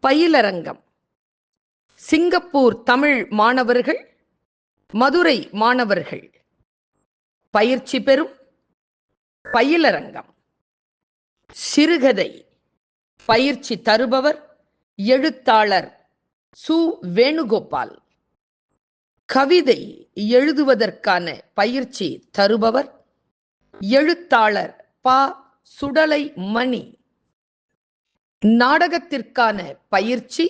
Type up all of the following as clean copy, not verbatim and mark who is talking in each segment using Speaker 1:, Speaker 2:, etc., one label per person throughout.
Speaker 1: பயிலரங்கம். Singapore Tamil மாணவர்கள், மதுரை மாணவர்கள் பயிற்சி பெறும் பயிலரங்கம். சிறுகதை பயிற்சி தருபவர் எழுத்தாளர் சு. வேணுகோபால். கவிதை எழுதுவதற்கான பயிற்சி தருபவர் எழுத்தாளர் ப. சுடலை மணி. நாடகத்திற்கான பயிற்சி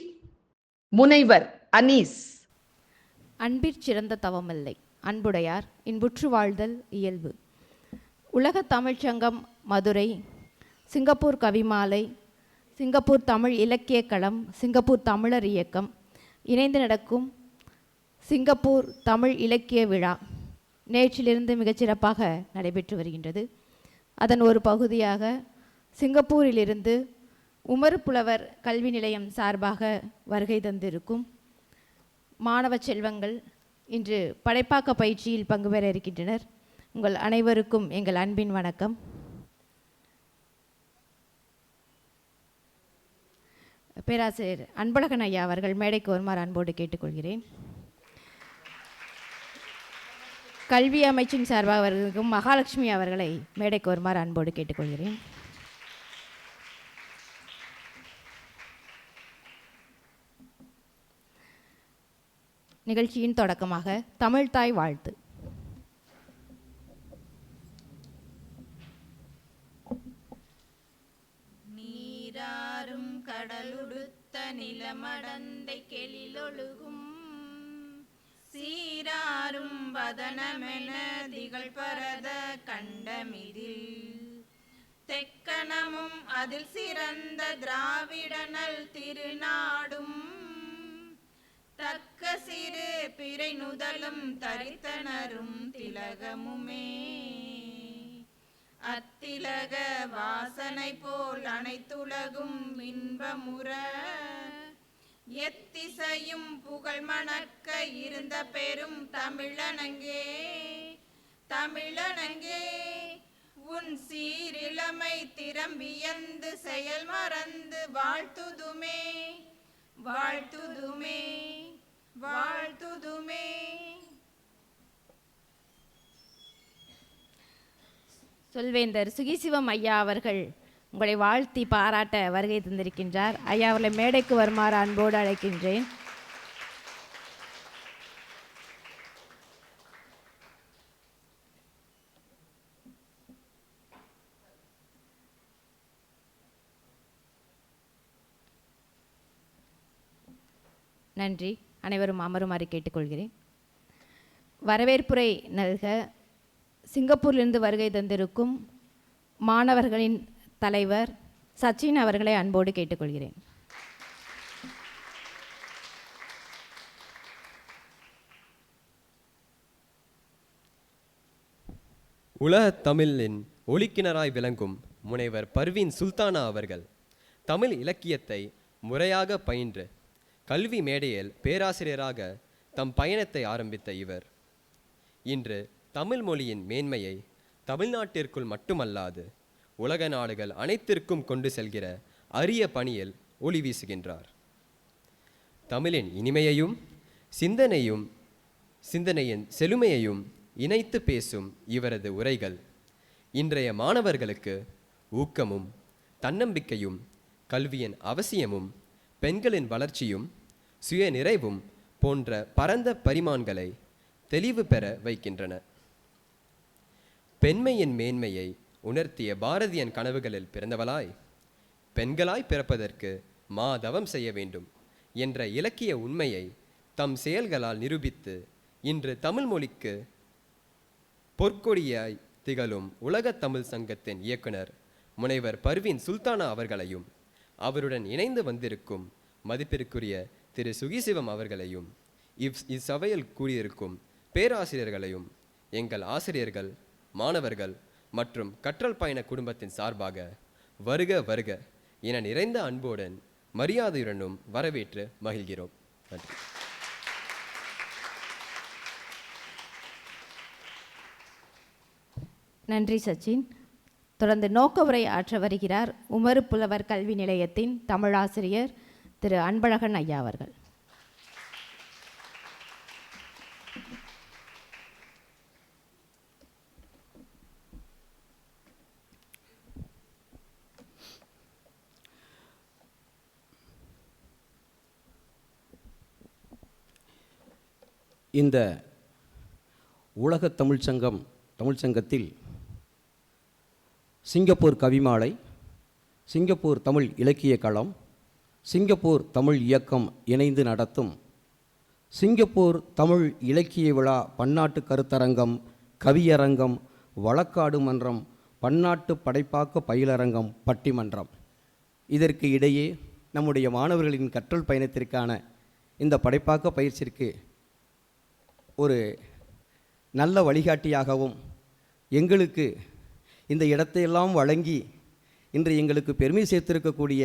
Speaker 1: முனைவர் அனீஸ்.
Speaker 2: அன்பிற் தவமில்லை, அன்புடையார் இன்புற்று வாழ்தல் இயல்பு. உலக தமிழ்ச்சங்கம் மதுரை, சிங்கப்பூர் கவிமாலை, சிங்கப்பூர் தமிழ் இலக்கிய களம், சிங்கப்பூர் தமிழர் இயக்கம் இணைந்து நடக்கும் சிங்கப்பூர் தமிழ் இலக்கிய விழா நேற்றிலிருந்து மிகச்சிறப்பாக நடைபெற்று வருகின்றது. அதன் ஒரு பகுதியாக சிங்கப்பூரிலிருந்து உமர் புலவர் கல்வி நிலையம் சார்பாக வருகை தந்திருக்கும் மாணவ செல்வங்கள் இன்று படைப்பாக்க பயிற்சியில் பங்கு பெற இருக்கின்றனர். உங்கள் அனைவருக்கும் எங்கள் அன்பின் வணக்கம். பேராசிரியர் அன்பழகன் ஐயா அவர்கள் மேடைக்கு வருமாறு அன்போடு கேட்டுக்கொள்கிறேன். கல்வி அமைச்சின் சார்பாக வருகிற மகாலட்சுமி அவர்களை மேடைக்கு வருமாறு அன்போடு கேட்டுக்கொள்கிறேன். நிகழ்ச்சியின் தொடக்கமாக தமிழ்தாய் வாழ்த்து.
Speaker 3: நீராறும் கடலுடுத்த நிலமடந்தை கெளிலொழுகும் சீராரும் வதனமென திகழ் பரத கண்டமிதில் தெக்கணமும் அதில் சிறந்த திராவிடனல் திருநாடும் தக்க சிறு பிறை நுதலும் தரித்தனரும் திலகமுமே அத்திலக வாசனை போல் அனைத்துலகும் இன்பமுற எத்திசையும் புகழ் மணக்க இருந்த பெரும் தமிழனங்கே தமிழனங்கே உன் சீரிழமை திறம்பியந்து செயல் மறந்து வாழ்த்துதுமே வாழ்த்துதுமே வாழ்த்துதுமே.
Speaker 2: சொல்வேந்தர் சுகிசிவம் ஐயா அவர்கள் உங்களை வாழ்த்தி பாராட்ட வருகை தந்திருக்கின்றார். ஐயா அவர்களை மேடைக்கு வருமாறு அன்போடு அழைக்கின்றேன். நன்றி. அனைவரும் அமருமாறு கேட்டுக்கொள்கிறேன். வரவேற்புரை நல்க சிங்கப்பூரிலிருந்து வருகை தந்திருக்கும் மாணவர்களின் தலைவர் சச்சின் அவர்களை அன்போடு கேட்டுக்கொள்கிறேன்.
Speaker 4: உலகத் தமிழின் ஒளிக்கிணராய் விளங்கும் முனைவர் பர்வீன் சுல்தானா அவர்கள் தமிழ் இலக்கியத்தை முறையாக பயின்று கல்வி மேடையில் பேராசிரியராக தம் பயணத்தை ஆரம்பித்த இவர் இன்று தமிழ் மொழியின் மேன்மையை தமிழ்நாட்டிற்குள் மட்டுமல்லாது உலக நாடுகள் அனைத்திற்கும் கொண்டு செல்கிற அரிய பணியில் ஒளி வீசுகின்றார். தமிழின் இனிமையையும் சிந்தனையின் செழுமையையும் இணைத்து பேசும் இவரது உரைகள் இன்றைய மாணவர்களுக்கு ஊக்கமும் தன்னம்பிக்கையும் கல்வியின் அவசியமும் பெண்களின் வளர்ச்சியும் சுய நிறைவும் போன்ற பரந்த பரிமாண்களை தெளிவு பெற வைக்கின்றன. பெண்மையின் மேன்மையை உணர்த்திய பாரதியின் கனவுகளில் பிறந்தவளாய் பெண்களாய் பிறப்பதற்கு மாதவம் செய்ய வேண்டும் என்ற இலக்கிய உண்மையை தம் செயல்களால் நிரூபித்து இன்று தமிழ் மொழிக்கு பொற்கொடியாய் திகழும் உலக தமிழ் சங்கத்தின் இயக்குனர் முனைவர் பர்வீன் சுல்தானா அவர்களையும் அவருடன் இணைந்து வந்திருக்கும் மதிப்பிற்குரிய திரு சுகிசிவம் அவர்களையும் இச்சபையில் கூடியிருக்கும் பேராசிரியர்களையும் எங்கள் ஆசிரியர்கள், மாணவர்கள் மற்றும் கற்றல் பயண குடும்பத்தின் சார்பாக வருக வருக என நிறைந்த அன்புடன் மரியாதையுடனும் வரவேற்று மகிழ்கிறோம். நன்றி.
Speaker 2: நன்றி சச்சின். தொடர்ந்து நோக்க உரை ஆற்ற வருகிறார் உமர் புலவர் கல்வி நிலையத்தின் தமிழாசிரியர் திரு அன்பழகன் ஐயா அவர்கள்.
Speaker 5: இந்த உலக தமிழ்ச்சங்கத்தில் சிங்கப்பூர் கவிமாலை, சிங்கப்பூர் தமிழ் இலக்கிய களம், சிங்கப்பூர் தமிழ் இயக்கம் இணைந்து நடத்தும் சிங்கப்பூர் தமிழ் இலக்கிய விழா பன்னாட்டு கருத்தரங்கம், கவியரங்கம், வழக்காடு மன்றம், பன்னாட்டு படைப்பாக்க பயிலரங்கம், பட்டிமன்றம். இதற்கு இடையே நம்முடைய மாணவர்களின் கற்றல் பயணத்திற்கான இந்த படைப்பாக்க பயிற்சிக்கு ஒரு நல்ல வழிகாட்டியாகவும் எங்களுக்கு இந்த இடத்தையெல்லாம் வழங்கி இன்று எங்களுக்கு பெருமை சேர்த்திருக்கக்கூடிய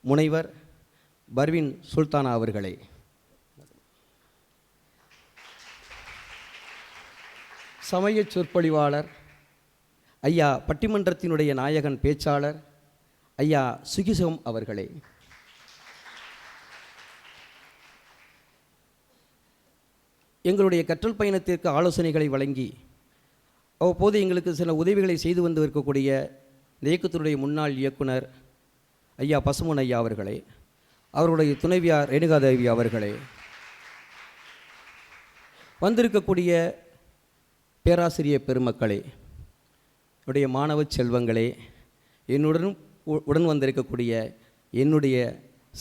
Speaker 5: முனைவர் பர்வீன் சுல்தானா அவர்களே, சமய சொற்பொழிவாளர் ஐயா, பட்டிமன்றத்தினுடைய நாயகன் பேச்சாளர் ஐயா சுகிசிவம் அவர்களே, எங்களுடைய கற்றல் பயணத்திற்கு ஆலோசனைகளை வழங்கி அவ்வப்போது எங்களுக்கு சில உதவிகளை செய்து வந்து இருக்கக்கூடிய இந்த இயக்கத்தினுடைய முன்னாள் இயக்குனர் ஐயா பசுமன் ஐயா அவர்களே, அவருடைய துணைவியார் ரேணுகாதேவி அவர்களே, வந்திருக்கக்கூடிய பேராசிரியர் பெருமக்களே, என்னுடைய மாணவ செல்வங்களே, உடன் வந்திருக்கக்கூடிய என்னுடைய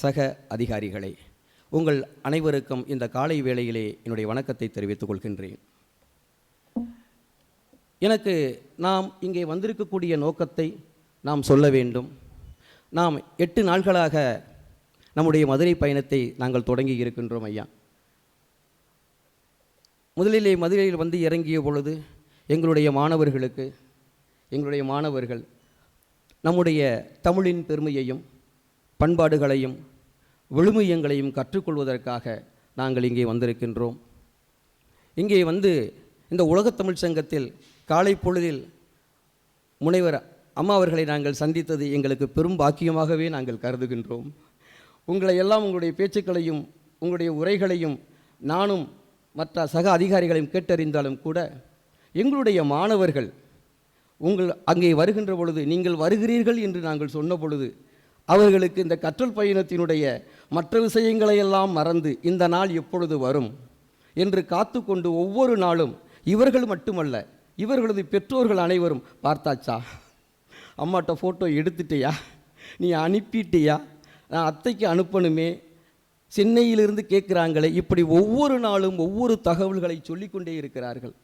Speaker 5: சக அதிகாரிகளே, உங்கள் அனைவருக்கும் இந்த காலை வேளையிலே என்னுடைய வணக்கத்தை தெரிவித்துக் கொள்கின்றேன். எனக்கு நாம் இங்கே வந்திருக்கக்கூடிய நோக்கத்தை நாம் சொல்ல வேண்டும். நாம் 8 நாட்களாக நம்முடைய மதுரை பயணத்தை நாங்கள் தொடங்கி இருக்கின்றோம் ஐயா. முதலிலே மதுரையில் வந்து இறங்கிய பொழுது எங்களுடைய மாணவர்கள் நம்முடைய தமிழின் பெருமையையும் பண்பாடுகளையும் விழுமியங்களையும் கற்றுக்கொள்வதற்காக நாங்கள் இங்கே வந்திருக்கின்றோம். இங்கே வந்து இந்த உலகத் தமிழ் சங்கத்தில் காலை பொழுதில் முனைவர் அம்மா அவர்களை நாங்கள் சந்தித்தது எங்களுக்கு பெரும் பாக்கியமாகவே நாங்கள் கருதுகின்றோம். உங்களை எல்லாம் உங்களுடைய பேச்சுக்களையும் உங்களுடைய உரைகளையும் நானும் மற்ற சக அதிகாரிகளையும் கேட்டறிந்தாலும் கூட எங்களுடைய மாணவர்கள் அங்கே வருகின்ற பொழுது நீங்கள் வருகிறீர்கள் என்று நாங்கள் சொன்ன பொழுது அவர்களுக்கு இந்த கற்றல் பயணத்தினுடைய மற்ற விஷயங்களையெல்லாம் மறந்து இந்த நாள் எப்பொழுது வரும் என்று காத்து கொண்டு ஒவ்வொரு நாளும் இவர்கள் மட்டுமல்ல இவர்களது பெற்றோர்கள் அனைவரும், பார்த்தாச்சா, அம்மாட்ட ஃபோட்டோ எடுத்துட்டியா, நீ அனுப்பிட்டியா, நான் அத்தைக்கு அனுப்பணுமே, சென்னையிலிருந்து கேட்குறாங்களே, இப்படி ஒவ்வொரு நாளும் ஒவ்வொரு தகவல்களை சொல்லிக்கொண்டே இருக்கிறார்கள்.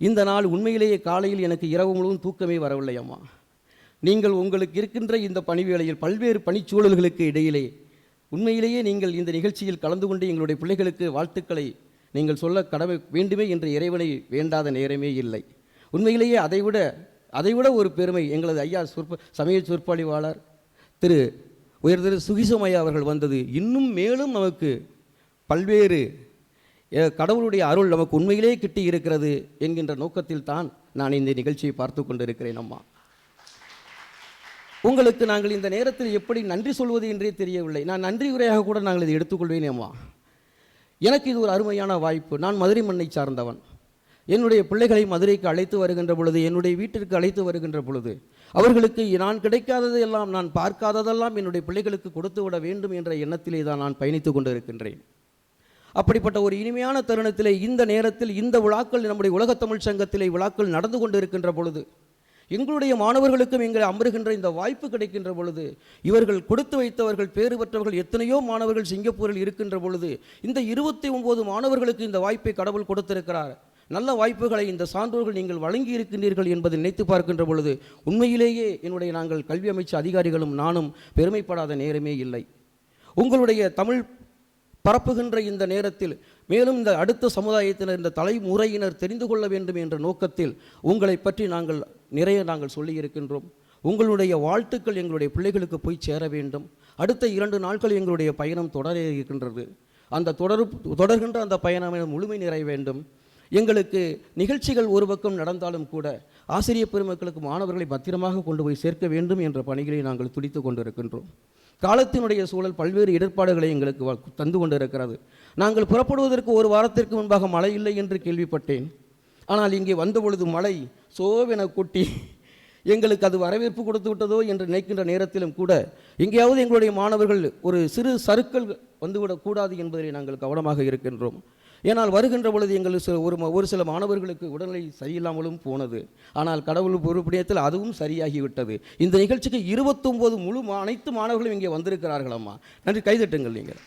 Speaker 5: இந்த நாள் உண்மையிலேயே காலையில் எனக்கு இரவு முழுவதும் தூக்கமே வரவில்லை அம்மா. நீங்கள் உங்களுக்கு இருக்கின்ற இந்த பணிவேளையில் பல்வேறு பணிச்சூழல்களுக்கு இடையிலே உண்மையிலேயே நீங்கள் இந்த நிகழ்ச்சியில் கலந்து கொண்டு எங்களுடைய பிள்ளைகளுக்கு வாழ்த்துக்களை நீங்கள் சொல்ல கடமை வேண்டுமே என்ற இறைவனை வேண்டாத நேரமே இல்லை. உண்மையிலேயே அதைவிட ஒரு பெருமை எங்களது ஐயா சமய சொற்பொழிவாளர் திரு சுகிசிவம் ஐயா அவர்கள் வந்தது இன்னும் மேலும் நமக்கு பல்வேறு கடவுளுடைய அருள் நமக்கு உண்மையிலே கிட்டி இருக்கிறது என்கின்ற நோக்கத்தில் தான் நான் இந்த நிகழ்ச்சியை பார்த்து கொண்டிருக்கிறேன் அம்மா. உங்களுக்கு நாங்கள் இந்த நேரத்தில் எப்படி நன்றி சொல்வது என்றே தெரியவில்லை. நான் நன்றி உரையாக கூட நாங்கள் இதை எடுத்துக்கொள்வேனே அம்மா. எனக்கு இது ஒரு அருமையான வாய்ப்பு. நான் மதுரை மண்ணை சார்ந்தவன். என்னுடைய பிள்ளைகளை மதுரைக்கு அழைத்து வருகின்ற பொழுது, என்னுடைய வீட்டிற்கு அழைத்து வருகின்ற பொழுது அவர்களுக்கு நான் கிடைக்காததெல்லாம், நான் பார்க்காததெல்லாம் என்னுடைய பிள்ளைகளுக்கு கொடுத்து விட வேண்டும் என்ற எண்ணத்திலே தான் நான் பயணித்து கொண்டு இருக்கின்றேன். அப்படிப்பட்ட ஒரு இனிமையான தருணத்திலே இந்த நேரத்தில் இந்த விழாக்கள் நம்முடைய உலகத் தமிழ் சங்கத்திலே விழாக்கள் நடந்து கொண்டு இருக்கின்ற பொழுது எங்களுடைய மாணவர்களுக்கும் எங்களை அமருகின்ற இந்த வாய்ப்பு கிடைக்கின்ற பொழுது இவர்கள் கொடுத்து வைத்தவர்கள் பேறு பெற்றவர்கள் எத்தனையோ மாணவர்கள் சிங்கப்பூரில் இருக்கின்ற பொழுது இந்த 29 மாணவர்களுக்கு இந்த வாய்ப்பை கடவுள் கொடுத்திருக்கிறார். நல்ல வாய்ப்புகளை இந்த சான்றோர்கள் நீங்கள் வழங்கி இருக்கின்றீர்கள் என்பதை நினைத்து பார்க்கின்ற பொழுது உண்மையிலேயே நாங்கள் கல்வி அமைச்சு அதிகாரிகளும் நானும் பெருமைப்படாத நேரமே இல்லை. உங்களுடைய தமிழ் பரப்புகின்ற இந்த நேரத்தில் மேலும் இந்த அடுத்த சமுதாயத்தினர், இந்த தலைமுறையினர் தெரிந்து கொள்ள வேண்டும் என்ற நோக்கத்தில் உங்களை பற்றி நாங்கள் சொல்லியிருக்கின்றோம். உங்களுடைய வாழ்த்துக்கள் எங்களுடைய பிள்ளைகளுக்கு போய் சேர வேண்டும். அடுத்த 2 நாட்கள் எங்களுடைய பயணம் தொடர இருக்கின்றது. அந்த தொடர்கின்ற அந்த பயணம் முழுமை நிறைய வேண்டும். எங்களுக்கு நிகழ்ச்சிகள் ஒரு பக்கம் நடந்தாலும் கூட ஆசிரியர் பெருமக்களுக்கு மாணவர்களை பத்திரமாக கொண்டு போய் சேர்க்க வேண்டும் என்ற பணிகளை நாங்கள் துடித்து கொண்டிருக்கின்றோம். காலத்தினுடைய சூழல் பல்வேறு இடர்பாடுகளை எங்களுக்கு தந்து கொண்டிருக்கிறது. நாங்கள் புறப்படுவதற்கு ஒரு வாரத்திற்கு முன்பாக மழை இல்லை என்று கேள்விப்பட்டேன். ஆனால் இங்கே வந்தபொழுது மழை சோவென கொட்டி எங்களுக்கு அது வரவேற்பு கொடுத்து விட்டதோ என்று நினைக்கின்ற நேரத்திலும் கூட எங்கேயாவது எங்களுடைய மாணவர்கள் ஒரு சிறு சறுக்கல் வந்துவிடக்கூடாது என்பதில் நாங்கள் கவனமாக இருக்கின்றோம். ஏனால் வருகின்ற பொழுது எங்கள் ஒரு சில மாணவர்களுக்கு உடல்நிலை சரியில்லாமலும் போனது. ஆனால் கடவுள் பொறுப்புடையத்தில் அதுவும் சரியாகிவிட்டது. இந்த நிகழ்ச்சிக்கு 29 அனைத்து மாணவர்களும் இங்கே வந்திருக்கிறார்கள். அம்மா நன்றி, கைதட்டுங்கள். நீங்கள்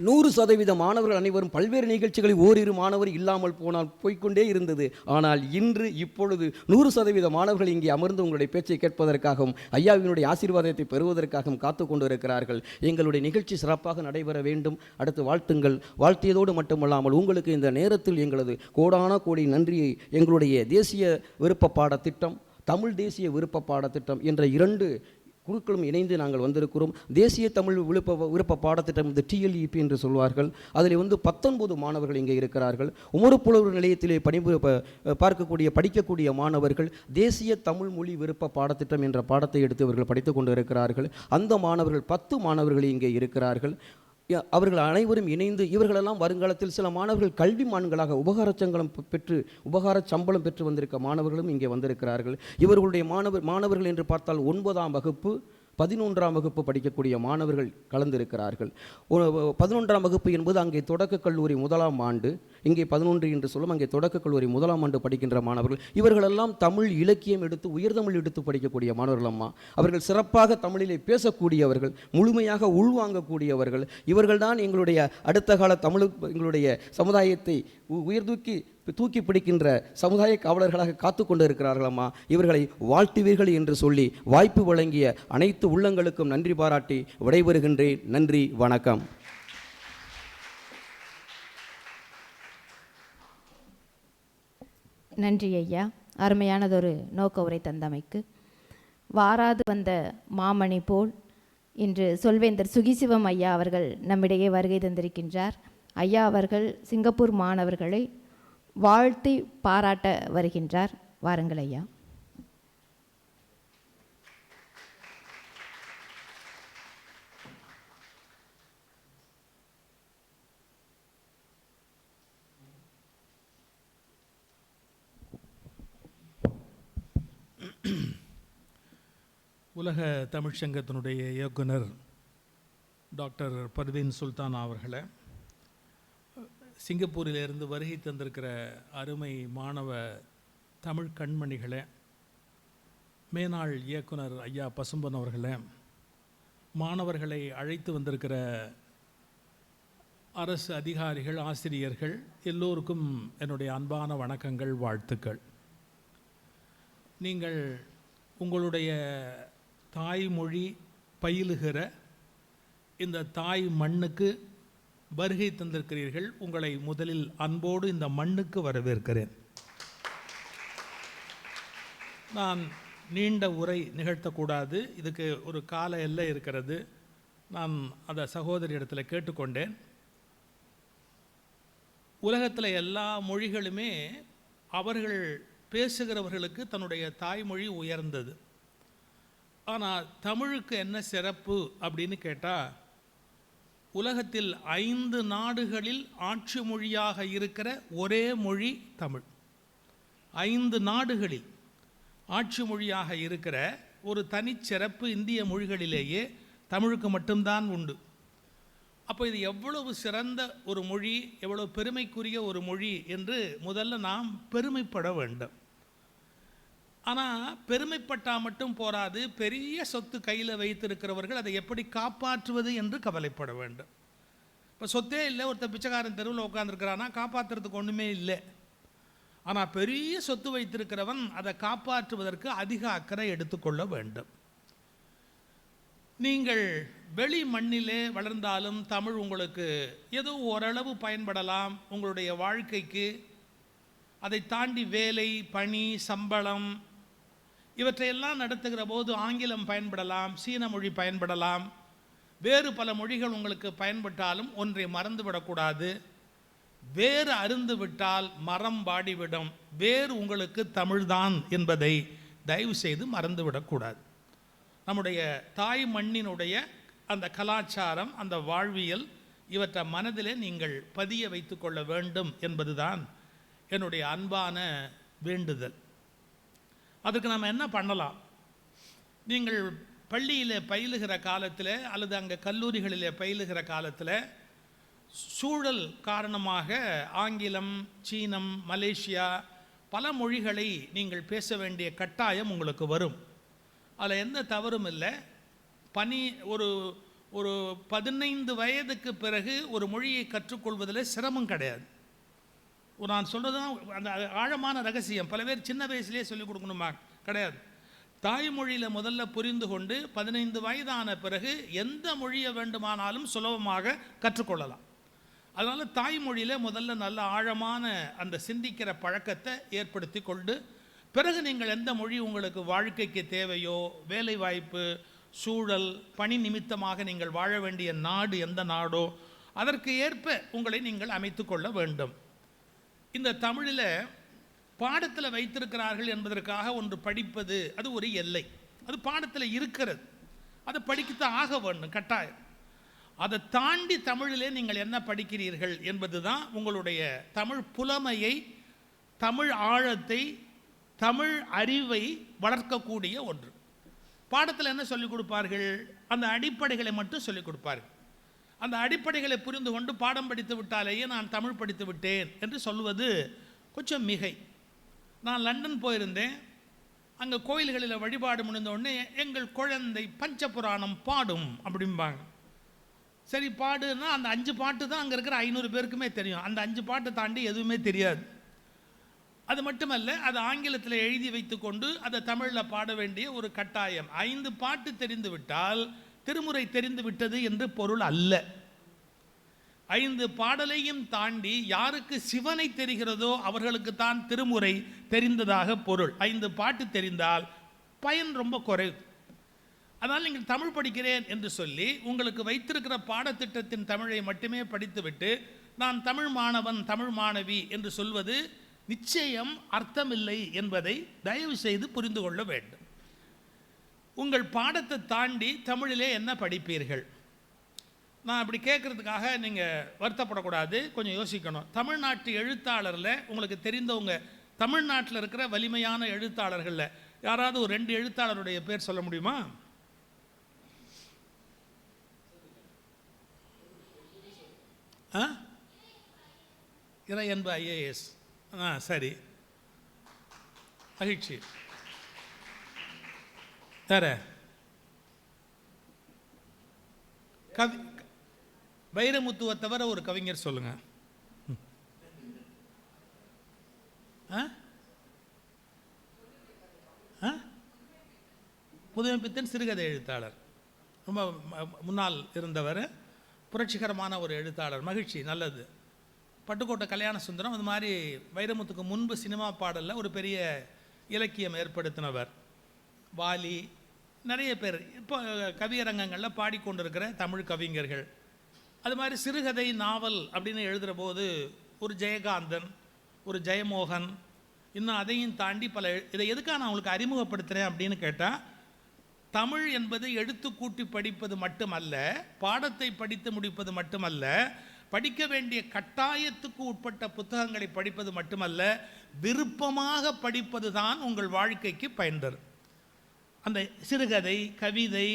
Speaker 5: 100% மாணவர்கள் அனைவரும் பல்வேறு நிகழ்ச்சிகளில் ஓரிரு மாணவர் இல்லாமல் போய்கொண்டே இருந்தது. ஆனால் இப்பொழுது 100% மாணவர்கள் இங்கே அமர்ந்து உங்களுடைய பேச்சை கேட்பதற்காகவும் ஐயாவினுடைய ஆசீர்வாதத்தை பெறுவதற்காகவும் காத்து கொண்டிருக்கிறார்கள். எங்களுடைய நிகழ்ச்சி சிறப்பாக நடைபெற வேண்டும். அடுத்து வாழ்த்துங்கள். வாழ்த்தியதோடு மட்டுமல்லாமல் உங்களுக்கு இந்த நேரத்தில் எங்களது கோடான கோடி நன்றியை எங்களுடைய தேசிய விருப்ப பாடத்திட்டம், தமிழ் தேசிய விருப்ப பாடத்திட்டம் என்ற 2 குழுக்களும் இணைந்து நாங்கள் வந்திருக்கிறோம். தேசிய தமிழ் விருப்ப பாடத்திட்டம் இந்த TLEP என்று சொல்வார்கள். அதில் 19 மாணவர்கள் இங்கே இருக்கிறார்கள். உமறுப்புலவர் நிலையத்திலே படிக்கக்கூடிய மாணவர்கள் தேசிய தமிழ் மொழி விருப்ப பாடத்திட்டம் என்ற பாடத்தை எடுத்து அவர்கள் படித்துக் கொண்டு இருக்கிறார்கள். அந்த மாணவர்கள் 10 மாணவர்கள் இங்கே இருக்கிறார்கள். அவர்கள் அனைவரும் இணைந்து இவர்களெல்லாம் வருங்காலத்தில் சில மாணவர்கள் கல்விமான்களாக உபகார சம்பளம் பெற்று வந்திருக்க மாணவர்களும் இங்கே வந்திருக்கிறார்கள். இவர்களுடைய மாணவர்கள் என்று பார்த்தால் 9ஆம் வகுப்பு 11ஆம் வகுப்பு படிக்கக்கூடிய மாணவர்கள் கலந்திருக்கிறார்கள். 11ஆம் வகுப்பு என்பது அங்கே தொடக்க கல்லூரி 1ஆம் ஆண்டு, இங்கே 11 என்று சொல்லும். அங்கே தொடக்க கல்லூரி 1ஆம் ஆண்டு படிக்கின்ற மாணவர்கள். இவர்களெல்லாம் தமிழ் இலக்கியம் எடுத்து உயர்தமிழ் எடுத்து படிக்கக்கூடிய மாணவர்கள். அம்மா அவர்கள் சிறப்பாக தமிழிலே பேசக்கூடியவர்கள், முழுமையாக உள்வாங்கக்கூடியவர்கள். இவர்கள்தான் எங்களுடைய அடுத்த கால எங்களுடைய சமுதாயத்தை தூக்கி பிடிக்கின்ற சமுதாய காவலர்களாக காத்து கொண்டு இருக்கிறார்கள். அம்மா இவர்களை வாழ்த்துவீர்கள் என்று சொல்லி வாய்ப்பு வழங்கிய அனைத்து உள்ளங்களுக்கும் நன்றி பாராட்டி விடைபெறுகின்றேன். நன்றி, வணக்கம்.
Speaker 2: நன்றி ஐயா, அருமையானதொரு நோக்க உரை தந்தமைக்கு. வாராது வந்த மாமணி போல் இன்று சொல்வேந்தர் சுகிசிவம் ஐயா அவர்கள் நம்மிடையே வருகை தந்திருக்கின்றார். ஐயா அவர்கள் சிங்கப்பூர் மாணவர்களை வாழ்த்தி பாராட்ட வருகின்றார். வாருங்கள் ஐயா.
Speaker 6: உலக தமிழ்ச்சங்கத்தினுடைய இயக்குனர் டாக்டர் பர்வீன் சுல்தான் அவர்களை, சிங்கப்பூரிலிருந்து வருகை தந்திருக்கிற அருமை மாணவ தமிழ் கண்மணிகளை, மேனாள் இயக்குனர் ஐயா பசும்பன் அவர்களை, மாணவர்களை அழைத்து வந்திருக்கிற அரசு அதிகாரிகள், ஆசிரியர்கள் எல்லோருக்கும் என்னுடைய அன்பான வணக்கங்கள், வாழ்த்துக்கள். நீங்கள் உங்களுடைய தாய்மொழி பயிலுகிற இந்த தாய் மண்ணுக்கு வருகை தந்திருக்கிறீர்கள். உங்களை முதலில் அன்போடு இந்த மண்ணுக்கு வரவேற்கிறேன். நான் நீண்ட உரை நிகழ்த்தக்கூடாது, இதுக்கு ஒரு கால எல்லை இருக்கிறது. நான் அதை சகோதரி இடத்துல கேட்டுக்கொண்டேன். உலகத்தில் எல்லா மொழிகளுமே அவர்கள் பேசுகிறவர்களுக்கு தன்னுடைய தாய்மொழி உயர்ந்தது. ஆனால் தமிழுக்கு என்ன சிறப்பு அப்படின்னு கேட்டால், உலகத்தில் 5 நாடுகளில் ஆட்சி மொழியாக இருக்கிற ஒரே மொழி தமிழ். 5 நாடுகளில் ஆட்சி மொழியாக இருக்கிற ஒரு தனிச்சிறப்பு இந்திய மொழிகளிலேயே தமிழுக்கு மட்டும்தான் உண்டு. அப்போ இது எவ்வளவு சிறந்த ஒரு மொழி, எவ்வளவு பெருமைக்குரிய ஒரு மொழி என்று முதல்ல நாம் பெருமைப்பட வேண்டும். ஆனால் பெருமைப்பட்டால் மட்டும் போராது, பெரிய சொத்து கையில் வைத்திருக்கிறவர்கள் அதை எப்படி காப்பாற்றுவது என்று கவலைப்பட வேண்டும். இப்போ சொத்தே இல்லை, ஒருத்தர் பிச்சைக்காரன் தெருவில் உட்காந்துருக்கிறான்னா காப்பாற்றுறதுக்கு ஒன்றுமே இல்லை. ஆனால் பெரிய சொத்து வைத்திருக்கிறவன் அதை காப்பாற்றுவதற்கு அதிக அக்கறை எடுத்துக்கொள்ள வேண்டும். நீங்கள் வெளி மண்ணிலே வளர்ந்தாலும் தமிழ் உங்களுக்கு ஏதோ ஓரளவு பயன்படலாம் உங்களுடைய வாழ்க்கைக்கு. அதை தாண்டி வேலை, பணி, சம்பளம் இவற்றையெல்லாம் நடத்துகிற போது ஆங்கிலம் பயன்படலாம், சீன மொழி பயன்படலாம், வேறு பல மொழிகள் உங்களுக்கு பயன்பட்டாலும் ஒன்றை மறந்துவிடக்கூடாது. வேறு அருந்து விட்டால் மரம் வாடிவிடும். வேறு உங்களுக்கு தமிழ்தான் என்பதை தயவு செய்து மறந்துவிடக்கூடாது. நம்முடைய தாய் மண்ணினுடைய அந்த கலாச்சாரம், அந்த வாழ்வியல், இவற்றை மனதிலே நீங்கள் பதிய வைத்து கொள்ள வேண்டும் என்பதுதான் என்னுடைய அன்பான வேண்டுதல். அதுக்கு நம்ம என்ன பண்ணலாம்? நீங்கள் பள்ளியில் பயிலுகிற காலத்தில் அல்லது அங்கே கல்லூரிகளில் பயிலுகிற காலத்தில் சூழல் காரணமாக ஆங்கிலம், சீனம், மலேசியா பல மொழிகளை நீங்கள் பேச வேண்டிய கட்டாயம் உங்களுக்கு வரும். அதில் எந்த தவறும் இல்லை. ஒரு ஒரு 15 வயதுக்கு பிறகு ஒரு மொழியை கற்றுக்கொள்வதில் சிரமம் கிடையாது. நான் சொல்கிறது தான் அந்த ஆழமான ரகசியம். பல பேர் சின்ன வயசுலேயே சொல்லிக் கொடுக்கணுமா? கிடையாது. தாய்மொழியில் முதல்ல புரிந்து கொண்டு 15 வயதான பிறகு எந்த மொழியை வேண்டுமானாலும் சுலபமாக கற்றுக்கொள்ளலாம். அதனால் தாய்மொழியில் முதல்ல நல்ல ஆழமான அந்த சிந்திக்கிற பழக்கத்தை ஏற்படுத்தி கொண்டு, பிறகு நீங்கள் எந்த மொழி உங்களுக்கு வாழ்க்கைக்கு தேவையோ, வேலை வாய்ப்பு, சூழல், பணி நிமித்தமாக நீங்கள் வாழ வேண்டிய நாடு எந்த நாடோ அதற்கு ஏற்ப உங்களை நீங்கள் அமைத்து கொள்ள வேண்டும். இந்த தமிழில் பாடத்தில் வைத்திருக்கிறார்கள் என்பதற்காக ஒன்று படிப்பது அது ஒரு எல்லை. அது பாடத்தில் இருக்கிறது, அதை படிக்கத்தான் ஆக வேண்டும், கட்டாயம். அதை தாண்டி தமிழிலே நீங்கள் என்ன படிக்கிறீர்கள் என்பது தான் உங்களுடைய தமிழ் புலமையை, தமிழ் ஆழத்தை, தமிழ் அறிவை வளர்க்கக்கூடிய ஒன்று. பாடத்தில் என்ன சொல்லிக் கொடுப்பார்கள்? அந்த அடிப்படைகளை மட்டும் சொல்லிக் கொடுப்பார்கள். அந்த அடிப்படைகளை புரிந்து கொண்டு பாடம் படித்து விட்டாலேயே நான் தமிழ் படித்து விட்டேன் என்று சொல்வது கொஞ்சம் மிகை. நான் லண்டன் போயிருந்தேன். அங்கே கோயில்களில் வழிபாடு முடிந்த உடனே எங்கள் குழந்தை பஞ்சபுராணம் பாடும் அப்படிம்பாங்க. சரி, பாடுன்னா அந்த 5 பாட்டு தான் அங்கே இருக்கிற 500 பேருக்குமே தெரியும். அந்த 5 பாட்டை தாண்டி எதுவுமே தெரியாது. அது மட்டுமல்ல, அதை ஆங்கிலத்தில் எழுதி வைத்து கொண்டு அதை தமிழில் பாட வேண்டிய ஒரு கட்டாயம். 5 பாட்டு தெரிந்து விட்டால் திருமுறை தெரிந்து விட்டது என்று பொருள் அல்ல. 5 பாடலையும் தாண்டி யாருக்கு சிவனை தெரிகிறதோ அவர்களுக்கு தான் திருமுறை தெரிந்ததாக பொருள். 5 பாட்டு தெரிந்தால் பயன் ரொம்ப குறைவு. அதனால் நீங்கள் தமிழ் படிக்கிறேன் என்று சொல்லி உங்களுக்கு வைத்திருக்கிற பாடத்திட்டத்தின் தமிழை மட்டுமே படித்துவிட்டு நான் தமிழ் மாணவன், தமிழ் மாணவி என்று சொல்வது நிச்சயம் அர்த்தமில்லை என்பதை தயவு செய்து புரிந்து கொள்ள வேண்டும். உங்கள் பாடத்தை தாண்டி தமிழிலே என்ன படிப்பீர்கள்? நான் அப்படி கேட்குறதுக்காக நீங்கள் வருத்தப்படக்கூடாது, கொஞ்சம் யோசிக்கணும். தமிழ்நாட்டு எழுத்தாளரில் உங்களுக்கு தெரிந்தவங்க, தமிழ்நாட்டில் இருக்கிற வலிமையான எழுத்தாளர்களில் யாராவது ஒரு 2 எழுத்தாளருடைய பேர் சொல்ல முடியுமா? இறையன்பு IAS. சரி, மகிழ்ச்சி. வேற வைரமுத்துவை தவிர ஒரு கவிஞர் சொல்லுங்க. புதுமைப்பித்தன் சிறுகதை எழுத்தாளர், ரொம்ப முன்னால் இருந்தவர், புரட்சிகரமான ஒரு எழுத்தாளர். மகிழ்ச்சி, நல்லது. பட்டுக்கோட்டை கல்யாண சுந்தரம் அது மாதிரி வைரமுத்துக்கு முன்பு சினிமா பாடலில் ஒரு பெரிய இலக்கியம் ஏற்படுத்தினவர். வாலி, நிறைய பேர் இப்போ கவியரங்கங்களில் பாடிக்கொண்டிருக்கிற தமிழ் கவிஞர்கள். அது மாதிரி சிறுகதை, நாவல் அப்படின்னு எழுதுகிற போது ஒரு ஜெயகாந்தன், ஒரு ஜெயமோகன், இன்னும் அதையும் தாண்டி பல. இதை எதுக்காக நான் உங்களுக்கு அறிமுகப்படுத்துகிறேன் அப்படின்னு கேட்டால், தமிழ் என்பது எழுத்து கூட்டி படிப்பது மட்டுமல்ல, பாடத்தை படித்து முடிப்பது மட்டுமல்ல, படிக்க வேண்டிய கட்டாயத்துக்கு உட்பட்ட புத்தகங்களை படிப்பது மட்டுமல்ல, விருப்பமாக படிப்பது தான் உங்கள் வாழ்க்கைக்கு பயன் தரும். அந்த சிறுகதை, கவிதை,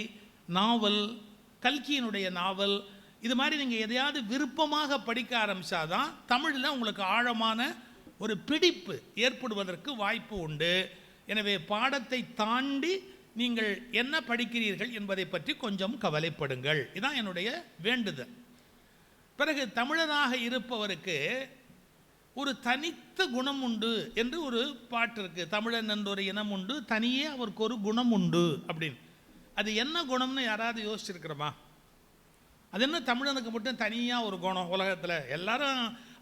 Speaker 6: நாவல், கல்கியினுடைய நாவல், இது மாதிரி நீங்கள் எதையாவது விருப்பமாக படிக்க ஆரம்பித்தாதான் தமிழில் உங்களுக்கு ஆழமான ஒரு பிடிப்பு ஏற்படுவதற்கு வாய்ப்பு உண்டு. எனவே பாடத்தை தாண்டி நீங்கள் என்ன படிக்கிறீர்கள் என்பதை பற்றி கொஞ்சம் கவலைப்படுங்கள். இதுதான் என்னுடைய வேண்டுதல். பிறகு தமிழனாக இருப்பவருக்கு ஒரு தனித்த குணம் உண்டு என்று ஒரு பாட்டு இருக்குது. தமிழன் என்ற ஒரு இனம் உண்டு, தனியே அவருக்கு ஒரு குணம் உண்டு அப்படின்னு. அது என்ன குணம்னு யாராவது யோசிச்சிருக்கிறோமா? அது என்ன தமிழனுக்கு மட்டும் தனியாக ஒரு குணம்? உலகத்தில் எல்லாரும்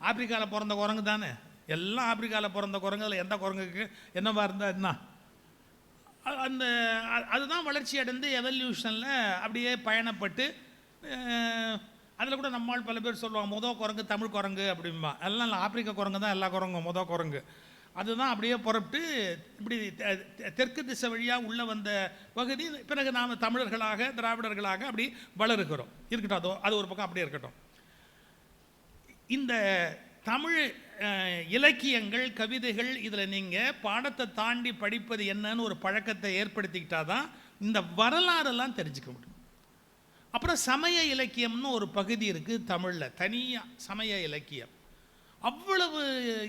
Speaker 6: ஆப்பிரிக்காவில் பிறந்த குரங்கு தானே, எல்லாம் ஆப்பிரிக்காவில் பிறந்த குரங்குல எந்த குரங்குக்கு என்னவா இருந்தால் என்ன? அந்த அதுதான் வளர்ச்சி அடைந்து எவல்யூஷனில் அப்படியே பயணப்பட்டு, அதில் கூட நம்மால் பல பேர் சொல்லுவாங்க முதல் குரங்கு தமிழ் குரங்கு அப்படிம்பா. எல்லாம் ஆப்பிரிக்க குரங்கு தான் எல்லா குரங்கும் முதல் குரங்கு. அதுதான் அப்படியே புறப்பட்டு இப்படி தெற்கு திசை வழியாக உள்ளே வந்த பகுதி. பிறகு நாம் தமிழர்களாக திராவிடர்களாக அப்படி வளருகிறோம். இருக்கட்டும், அது ஒரு பக்கம் அப்படியே இருக்கட்டும். இந்த தமிழ் இலக்கியங்கள், கவிதைகள், இதில் நீங்கள் பாடத்தை தாண்டி படிப்பது என்னன்னு ஒரு பழக்கத்தை ஏற்படுத்திக்கிட்டா தான் இந்த வரலாறெல்லாம் தெரிஞ்சுக்க முடியும். அப்புறம் சமய இலக்கியம்னு ஒரு பகுதி இருக்குது தமிழில், தனியாக சமய இலக்கியம். அவ்வளவு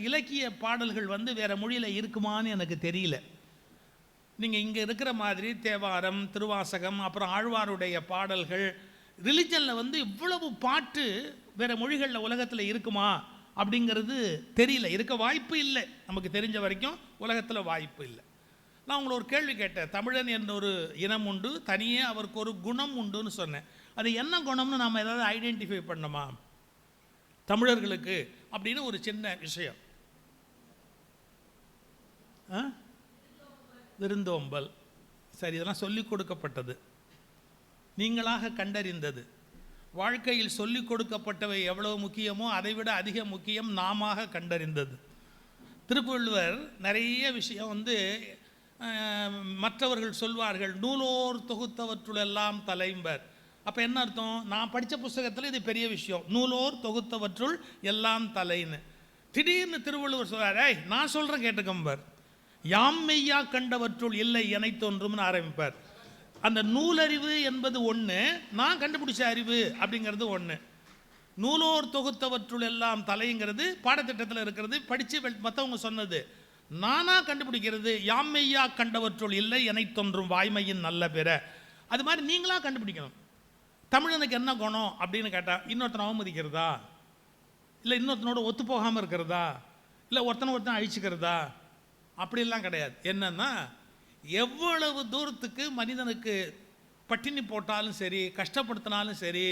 Speaker 6: இலக்கிய பாடல்கள் வேறு மொழியில் இருக்குமான்னு எனக்கு தெரியல. நீங்கள் இங்கே இருக்கிற மாதிரி தேவாரம், திருவாசகம், அப்புறம் ஆழ்வாருடைய பாடல்கள், ரிலிஜனில் இவ்வளவு பாட்டு வேறு மொழிகளில் உலகத்தில் இருக்குமா அப்படிங்கிறது தெரியல. இருக்க வாய்ப்பு இல்லை, நமக்கு தெரிஞ்ச வரைக்கும் உலகத்தில் வாய்ப்பு இல்லை. நான் உங்களை ஒரு கேள்வி கேட்டேன். தமிழன் என்ற ஒரு இனம் உண்டு, தனியே அவருக்கு ஒரு குணம் உண்டுன்னு சொன்னேன். அது என்ன குணம்னு நாம் ஏதாவது ஐடென்டிஃபை பண்ணோமா தமிழர்களுக்கு அப்படின்னு ஒரு சின்ன விஷயம்? விருந்தோம்பல். சரி, இதெல்லாம் சொல்லிக் கொடுக்கப்பட்டது, நீங்களாக கண்டறிந்தது. வாழ்க்கையில் சொல்லிக் கொடுக்கப்பட்டவை எவ்வளவு முக்கியமோ அதைவிட அதிக முக்கியம் நாம கண்டறிந்தது. திருவள்ளுவர் நிறைய விஷயம் மற்றவர்கள் சொல்வார்கள், நூலோர் தொகுத்தவற்றுளெல்லாம் தலைம்பர். அப்போ என்ன அர்த்தம்? நான் படித்த புஸ்தகத்தில் இது பெரிய விஷயம், நூலோர் தொகுத்தவற்றுள் எல்லாம் தலைன்னு. திடீர்னு திருவள்ளுவர் சொல்றார், நான் சொல்கிறேன் கேட்டுக்கம்பர், யாம் மெய்யா கண்டவற்றுள் இல்லை எனை தோன்றும்னு ஆரம்பிப்பார். அந்த நூலறிவு என்பது ஒன்று, நான் கண்டுபிடிச்ச அறிவு அப்படிங்கிறது ஒன்று. நூலோர் தொகுத்தவற்றுள் எல்லாம் தலைங்கிறது பாடத்திட்டத்தில் இருக்கிறது, படித்து மற்றவங்க சொன்னது. நானாக கண்டுபிடிக்கிறது யாம் மெய்யா கண்டவற்றுள் இல்லை எனை தோன்றும் வாய்மையின் நல்ல பிற. அது மாதிரி நீங்களாக கண்டுபிடிக்கணும். தமிழனுக்கு என்ன குணம் அப்படின்னு கேட்டால், இன்னொருத்தனை அவமதிக்கிறதா, இல்லை இன்னொருத்தனோட ஒத்து போகாமல் இருக்கிறதா, இல்லை ஒருத்தனை அழிச்சுக்கிறதா, அப்படிலாம் கிடையாது. என்னன்னா, எவ்வளவு தூரத்துக்கு மனிதனுக்கு பட்டினி போட்டாலும் சரி, கஷ்டப்படுத்தினாலும் சரி,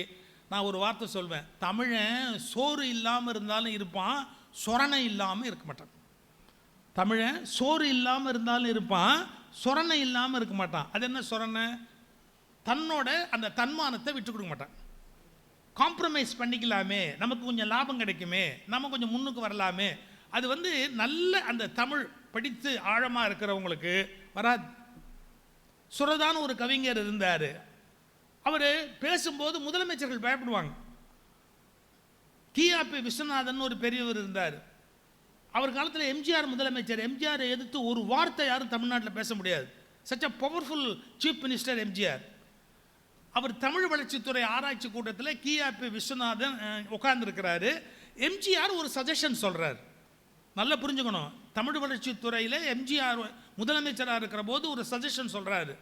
Speaker 6: நான் ஒரு வார்த்தை சொல்வேன், தமிழன் சோறு இல்லாமல் இருந்தாலும் இருப்பான், சொரணை இல்லாமல் இருக்க மாட்டான். தமிழன் சோறு இல்லாமல் இருந்தாலும் இருப்பான், சொரணை இல்லாமல் இருக்க மாட்டான். அது என்ன சொரணை? தன்னோட அந்த தன்மானத்தை விட்டு கொடுக்க மாட்டான். காம்ப்ரமைஸ் பண்ணிக்கலாமே, நமக்கு கொஞ்சம் லாபம் கிடைக்குமே, நம்ம கொஞ்சம் முன்னுக்கு வரலாமே, அது நல்ல அந்த தமிழ் படித்து ஆழமாக இருக்கிறவங்களுக்கு வராது. சுரதான ஒரு கவிஞர் இருந்தார். அவர் பேசும்போது முதலமைச்சர்கள் பயப்படுவாங்க. கியாபி விஸ்வநாதன் ஒரு பெரியவர் இருந்தார். அவர் காலத்தில் எம்ஜிஆர் முதலமைச்சர். எம்ஜிஆர் எதிர்த்து ஒரு வார்த்தை யாரும் தமிழ்நாட்டில் பேச முடியாது. Such a powerful chief minister MGR. அவர் தமிழ் வளர்ச்சித்துறை ஆராய்ச்சி கூட்டத்தில் கியாபி விஸ்வநாதன் உட்கார்ந்துருக்கிறாரு. எம்ஜிஆர் ஒரு சஜஷன் சொல்கிறார். நல்லா புரிஞ்சுக்கணும், தமிழ் வளர்ச்சித்துறையில் எம்ஜிஆர் முதலமைச்சராக இருக்கிற போது ஒரு சஜஷன் சொல்கிறாரு.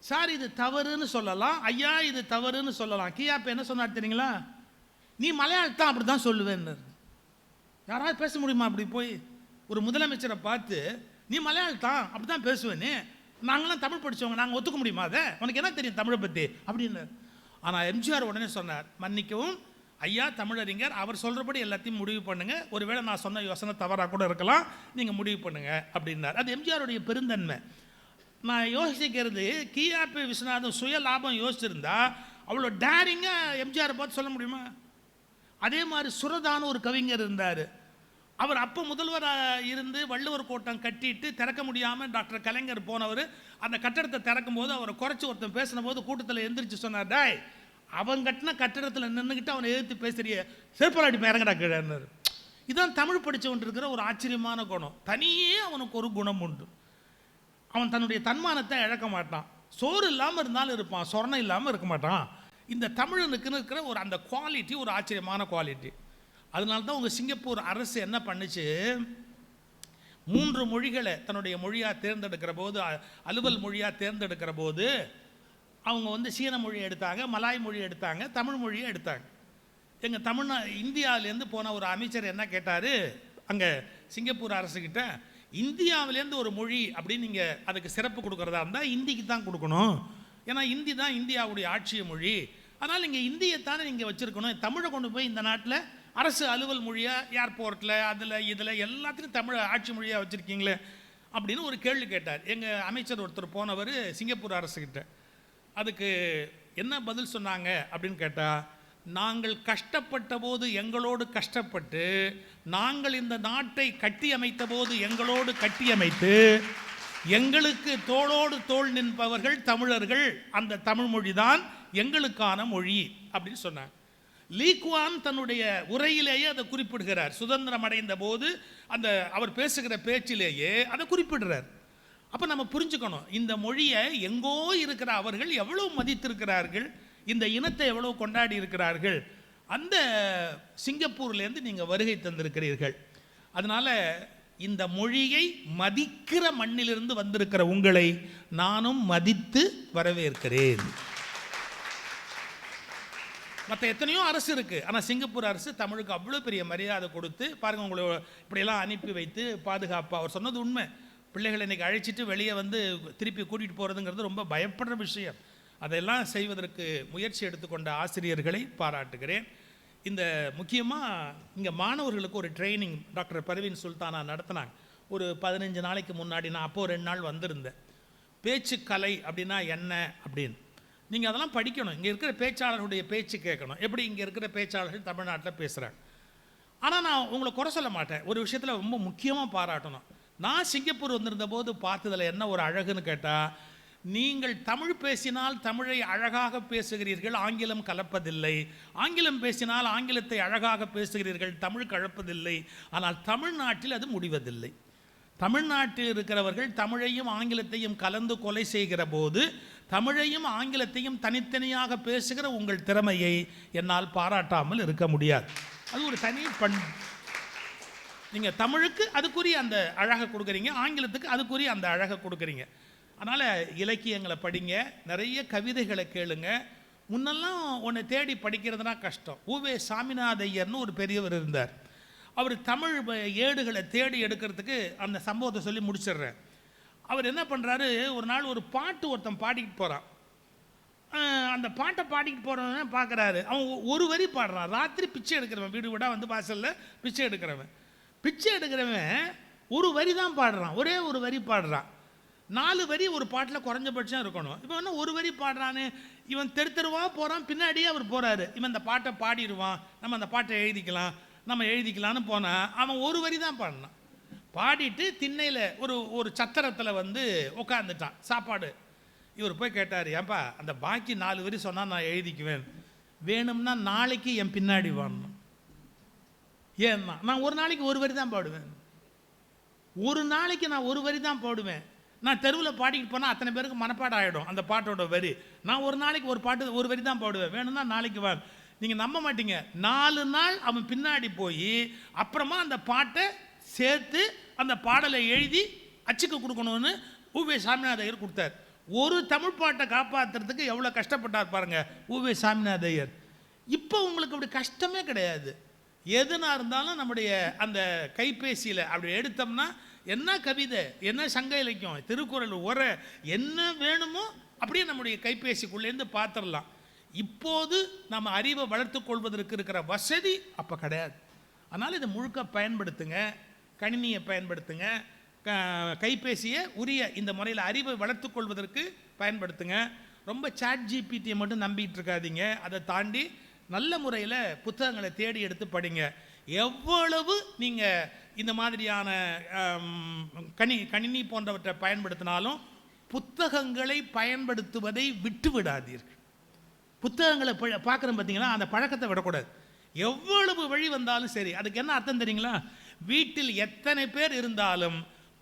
Speaker 6: சார் இது தவறுன்னு சொல்லலாம், ஐயா இது தவறுன்னு சொல்லலாம். கியாபி என்ன சொன்னார் தெரியுங்களா? நீ மலையாளத்தான் அப்படி தான் சொல்லுவேன்னு. யாராவது பேச முடியுமா அப்படி? போய் ஒரு முதலமைச்சரை பார்த்து நீ மலையாளத்தான் அப்படி தான் பேசுவேன்னு, நாங்களாம் தமிழ் படித்தவங்க, நாங்கள் ஒத்துக்க முடியுமா? அதை உனக்கு என்ன தெரியும் தமிழை பற்றி அப்படின்னு. ஆனால் எம்ஜிஆர் உடனே சொன்னார், மன்னிக்கவும் ஐயா தமிழறிஞர், அவர் சொல்கிறபடி எல்லாத்தையும் முடிவு பண்ணுங்கள், ஒருவேளை நான் சொன்ன யோசனை தவறாக கூட இருக்கலாம், நீங்கள் முடிவு பண்ணுங்கள் அப்படின்னார். அது எம்ஜிஆருடைய பெருந்தன்மை. நான் யோசிக்கிறது, கியாபி விஸ்வநாதன் சுய லாபம் யோசிச்சிருந்தா அவ்வளோ டேரிங்காக எம்ஜிஆரை பார்த்து சொல்ல முடியுமா? அதே மாதிரி சுரதான ஒரு கவிஞர் இருந்தார். அவர் அப்போ முதல்வராக இருந்து வள்ளுவர் கோட்டம் கட்டிட்டு திறக்க முடியாமல் டாக்டர் கலைஞர் போனவர். அந்த கட்டடத்தை திறக்கும் போது அவரை குறைச்சி ஒருத்தன் பேசின போது கூட்டத்தில் எந்திரிச்சு சொன்னார், டாய் அவன் கட்டின கட்டடத்தில் நின்றுக்கிட்டு அவனை எதிர்த்து பேசுறிய செருப்பலாடி இறங்கடா கீழார். இதுதான் தமிழ் படித்தவன் இருக்கிற ஒரு ஆச்சரியமான குணம். தனியே அவனுக்கு ஒரு குணம் உண்டு. அவன் தன்னுடைய தன்மானத்தை இழக்க மாட்டான். சோறு இல்லாமல் இருந்தாலும் இருப்பான், சொரணை இல்லாமல் இருக்க மாட்டான். இந்த தமிழனுக்குன்னு இருக்கிற ஒரு அந்த குவாலிட்டி ஒரு ஆச்சரியமான குவாலிட்டி. அதனால தான் உங்கள் சிங்கப்பூர் அரசு என்ன பண்ணுச்சு, 3 மொழிகளை தன்னுடைய மொழியாக தேர்ந்தெடுக்கிற போது, அலுவல் மொழியாக தேர்ந்தெடுக்கிற போது அவங்க சீன மொழி எடுத்தாங்க, மலாய் மொழி எடுத்தாங்க, தமிழ் மொழியை எடுத்தாங்க. எங்கள் இந்தியாவிலேருந்து போன ஒரு அமைச்சர் என்ன கேட்டார் அங்கே சிங்கப்பூர் அரசுக்கிட்ட, இந்தியாவிலேருந்து ஒரு மொழி அப்படின்னு நீங்கள் அதுக்கு சிறப்பு கொடுக்குறதா இருந்தால் இந்திக்கு தான் கொடுக்கணும், ஏன்னா இந்தி தான் இந்தியாவுடைய ஆட்சிய மொழி, அதனால் நீங்கள் இந்தியைத்தானே நீங்கள் வச்சுருக்கணும், தமிழை கொண்டு போய் இந்த நாட்டில் அரசு அலுவல் மொழியாக ஏர்போர்ட்டில் இதில் எல்லாத்துலையும் தமிழை ஆட்சி மொழியாக வச்சுருக்கீங்களே அப்படின்னு ஒரு கேள்வி கேட்டார். எங்கள் அமைச்சர் ஒருத்தர் போனவர் சிங்கப்பூர் அரசுக்கிட்ட. அதுக்கு என்ன பதில் சொன்னாங்க அப்படின்னு கேட்டால், நாங்கள் கஷ்டப்பட்ட போது எங்களோடு கஷ்டப்பட்டு, நாங்கள் இந்த நாட்டை கட்டி அமைத்த போது எங்களோடு கட்டியமைத்து, எங்களுக்கு தோளோடு தோள் நிற்பவர்கள் தமிழர்கள். அந்த தமிழ் மொழி தான் எங்களுக்கான மொழி அப்படின்னு சொன்னாங்க. லீக்வான் தன்னுடைய உரையிலேயே அதை குறிப்பிடுகிறார். சுதந்திரம் அடைந்த போது அந்த அவர் பேசுகிற பேச்சிலேயே அதை குறிப்பிடுறார். அப்போ நம்ம புரிஞ்சுக்கணும், இந்த மொழியை எங்கோ இருக்கிற அவர்கள் எவ்வளோ மதித்திருக்கிறார்கள், இந்த இனத்தை எவ்வளோ கொண்டாடி இருக்கிறார்கள். அந்த சிங்கப்பூர்லேருந்து நீங்கள் வருகை தந்திருக்கிறீர்கள். அதனால் இந்த மொழியை மதிக்கிற மண்ணிலிருந்து வந்திருக்கிற உங்களை நானும் மதித்து வரவேற்கிறேன். மற்ற எத்தனையோ அரசு இருக்குது, ஆனால் சிங்கப்பூர் அரசு தமிழுக்கு அவ்வளோ பெரிய மரியாதை கொடுத்து பாருங்கள், உங்களை இப்படியெல்லாம் அனுப்பி வைத்து பாதுகாப்பாக. அவர் சொன்னது உண்மை. பிள்ளைகளை இன்றைக்கி அழைச்சிட்டு வெளியே வந்து திருப்பி கூட்டிகிட்டு போகிறதுங்கிறது ரொம்ப பயப்படுற விஷயம். அதெல்லாம் செய்வதற்கு முயற்சி எடுத்துக்கொண்ட ஆசிரியர்களை பாராட்டுகிறேன். இந்த முக்கியமாக இங்கே மாணவர்களுக்கு ஒரு ட்ரைனிங் டாக்டர் பர்வீன் சுல்தானா நடத்தினாங்க ஒரு 15 நாளைக்கு முன்னாடி. நான் அப்போது 2 நாள் வந்திருந்தேன். பேச்சுக்கலை அப்படின்னா என்ன அப்படின்னு நீங்கள் அதெல்லாம் படிக்கணும். இங்கே இருக்கிற பேச்சாளர்களுடைய பேச்சு கேட்கணும், எப்படி இங்கே இருக்கிற பேச்சாளர்கள் தமிழ்நாட்டில் பேசுகிறாங்க. ஆனால் நான் உங்களை குறை சொல்ல மாட்டேன், ஒரு விஷயத்தில் ரொம்ப முக்கியமாக பாராட்டணும். நான் சிங்கப்பூர் வந்திருந்த போது பார்த்ததில் என்ன ஒரு அழகுன்னு கேட்டால், நீங்கள் தமிழ் பேசினால் தமிழை அழகாக பேசுகிறீர்கள், ஆங்கிலம் கலப்பதில்லை. ஆங்கிலம் பேசினால் ஆங்கிலத்தை அழகாக பேசுகிறீர்கள், தமிழ் கலப்பதில்லை. ஆனால் தமிழ்நாட்டில் அது முடிவதில்லை. தமிழ்நாட்டில் இருக்கிறவர்கள் தமிழையும் ஆங்கிலத்தையும் கலந்து கொலை செய்கிற போது தமிழையும் ஆங்கிலத்தையும் தனித்தனியாக பேசுகிற உங்கள் திறமையை என்னால் பாராட்டாமல் இருக்க முடியாது. அது ஒரு தனி பண்பு. நீங்கள் தமிழுக்கு அதுக்குரிய அந்த அழகை கொடுக்குறீங்க, ஆங்கிலத்துக்கு அதுக்குரிய அந்த அழகை கொடுக்குறீங்க. அதனால் இலக்கியங்களை படிங்க, நிறைய கவிதைகளை கேளுங்க. முன்னெல்லாம் ஒன்று தேடி படிக்கிறதுனா கஷ்டம். ஊவே சாமிநாத ஐயர்னு ஒரு பெரியவர் இருந்தார். அவர் தமிழ் ஏடுகளை தேடி எடுக்கிறதுக்கு அந்த சம்பவத்தை சொல்லி முடிச்சிடுறேன். அவர் என்ன பண்ணுறாரு, ஒரு நாள் ஒரு பாட்டு ஒருத்தன் பாடிக்கிட்டு போகிறான். அந்த பாட்டை பாடிக்கிட்டு போகிறவன் பார்க்குறாரு, அவன் ஒரு வரி பாடுறான். ராத்திரி பிச்சை எடுக்கிறவன், வீடு வீடாக வந்து வாசலில் பிச்சை எடுக்கிறவன் ஒரு வரி தான் பாடுறான், ஒரே ஒரு வரி பாடுறான். 4 வரி ஒரு பாட்டில் குறைஞ்சபட்சம் இருக்கணும். இப்போ என்ன ஒரு வரி பாடுறான்னு இவன் தெருவாக போகிறான், பின்னாடியே அவர் போகிறாரு. இவன் அந்த பாட்டை பாடிடுவான், நம்ம அந்த பாட்டை எழுதிக்கலான்னு போனால் அவன் ஒரு வரி தான் பாடினான். பாடிட்டு திண்ணையில் ஒரு சத்திரத்தில் வந்து உட்காந்துட்டான் சாப்பாடு. இவர் போய் கேட்டார், ஏன்பா அந்த பாக்கி 4 வரி சொன்னால் நான் எழுதிக்குவேன், வேணும்னா நாளைக்கு என் பின்னாடி வாங்கணும். ஏன்னா நான் ஒரு நாளைக்கு ஒரு வரி தான் பாடுவேன், ஒரு நாளைக்கு நான் ஒரு வரி தான் பாடுவேன். நான் தெருவில் பாடிக்கிட்டு போனால் அத்தனை பேருக்கு மனப்பாடம் ஆகிடும் அந்த பாட்டோட வரி. நான் ஒரு நாளைக்கு ஒரு வரி தான் பாடுவேன், வேணும்னா நாளைக்கு வா. நீங்கள் நம்ப மாட்டீங்க, 4 நாள் அவன் பின்னாடி போய் அப்புறமா அந்த பாட்டை சேர்த்து அந்த பாடலை எழுதி அச்சுக்கு கொடுக்கணும்னு ஊவே சாமிநாத ஐயர் கொடுத்தார். ஒரு தமிழ் பாட்டை காப்பாற்றுறதுக்கு எவ்வளோ கஷ்டப்பட்டார் பாருங்க ஊவே சாமிநாத ஐயர். இப்போ உங்களுக்கு அப்படி கஷ்டமே கிடையாது. எதுனா இருந்தாலும் நம்முடைய அந்த கைபேசியில் அப்படி எடுத்தோம்னா என்ன கவிதை, என்ன சங்க இலக்கியம், திருக்குறள், உரை, என்ன வேணுமோ அப்படியே நம்முடைய கைபேசிக்குள்ளேருந்து பார்த்துடலாம். இப்போது நம்ம அறிவை வளர்த்து கொள்வதற்கு இருக்கிற வசதி அப்போ கிடையாது. அதனால் இதை முழுக்க பயன்படுத்துங்க, கணினியை பயன்படுத்துங்க, கைபேசியை உரிய இந்த முறையில் அறிவை வளர்த்து கொள்வதற்கு பயன்படுத்துங்க. ரொம்ப சாட் ஜிபிடியை மட்டும் நம்பிட்டு இருக்காதீங்க, அதை தாண்டி நல்ல முறையில் புத்தகங்களை தேடி எடுத்து படிங்க. எவ்வளவு நீங்கள் இந்த மாதிரியான கணினி போன்றவற்றை பயன்படுத்தினாலும் புத்தகங்களை பயன்படுத்துவதை விட்டு விடாதீர்கள். புத்தகங்களை பார்க்குறோம் பார்த்தீங்களா, அந்த பழக்கத்தை விடக்கூடாது. எவ்வளவு வழி வந்தாலும் சரி. அதுக்கு என்ன அர்த்தம் தெரியுங்களா, வீட்டில் எத்தனை பேர் இருந்தாலும்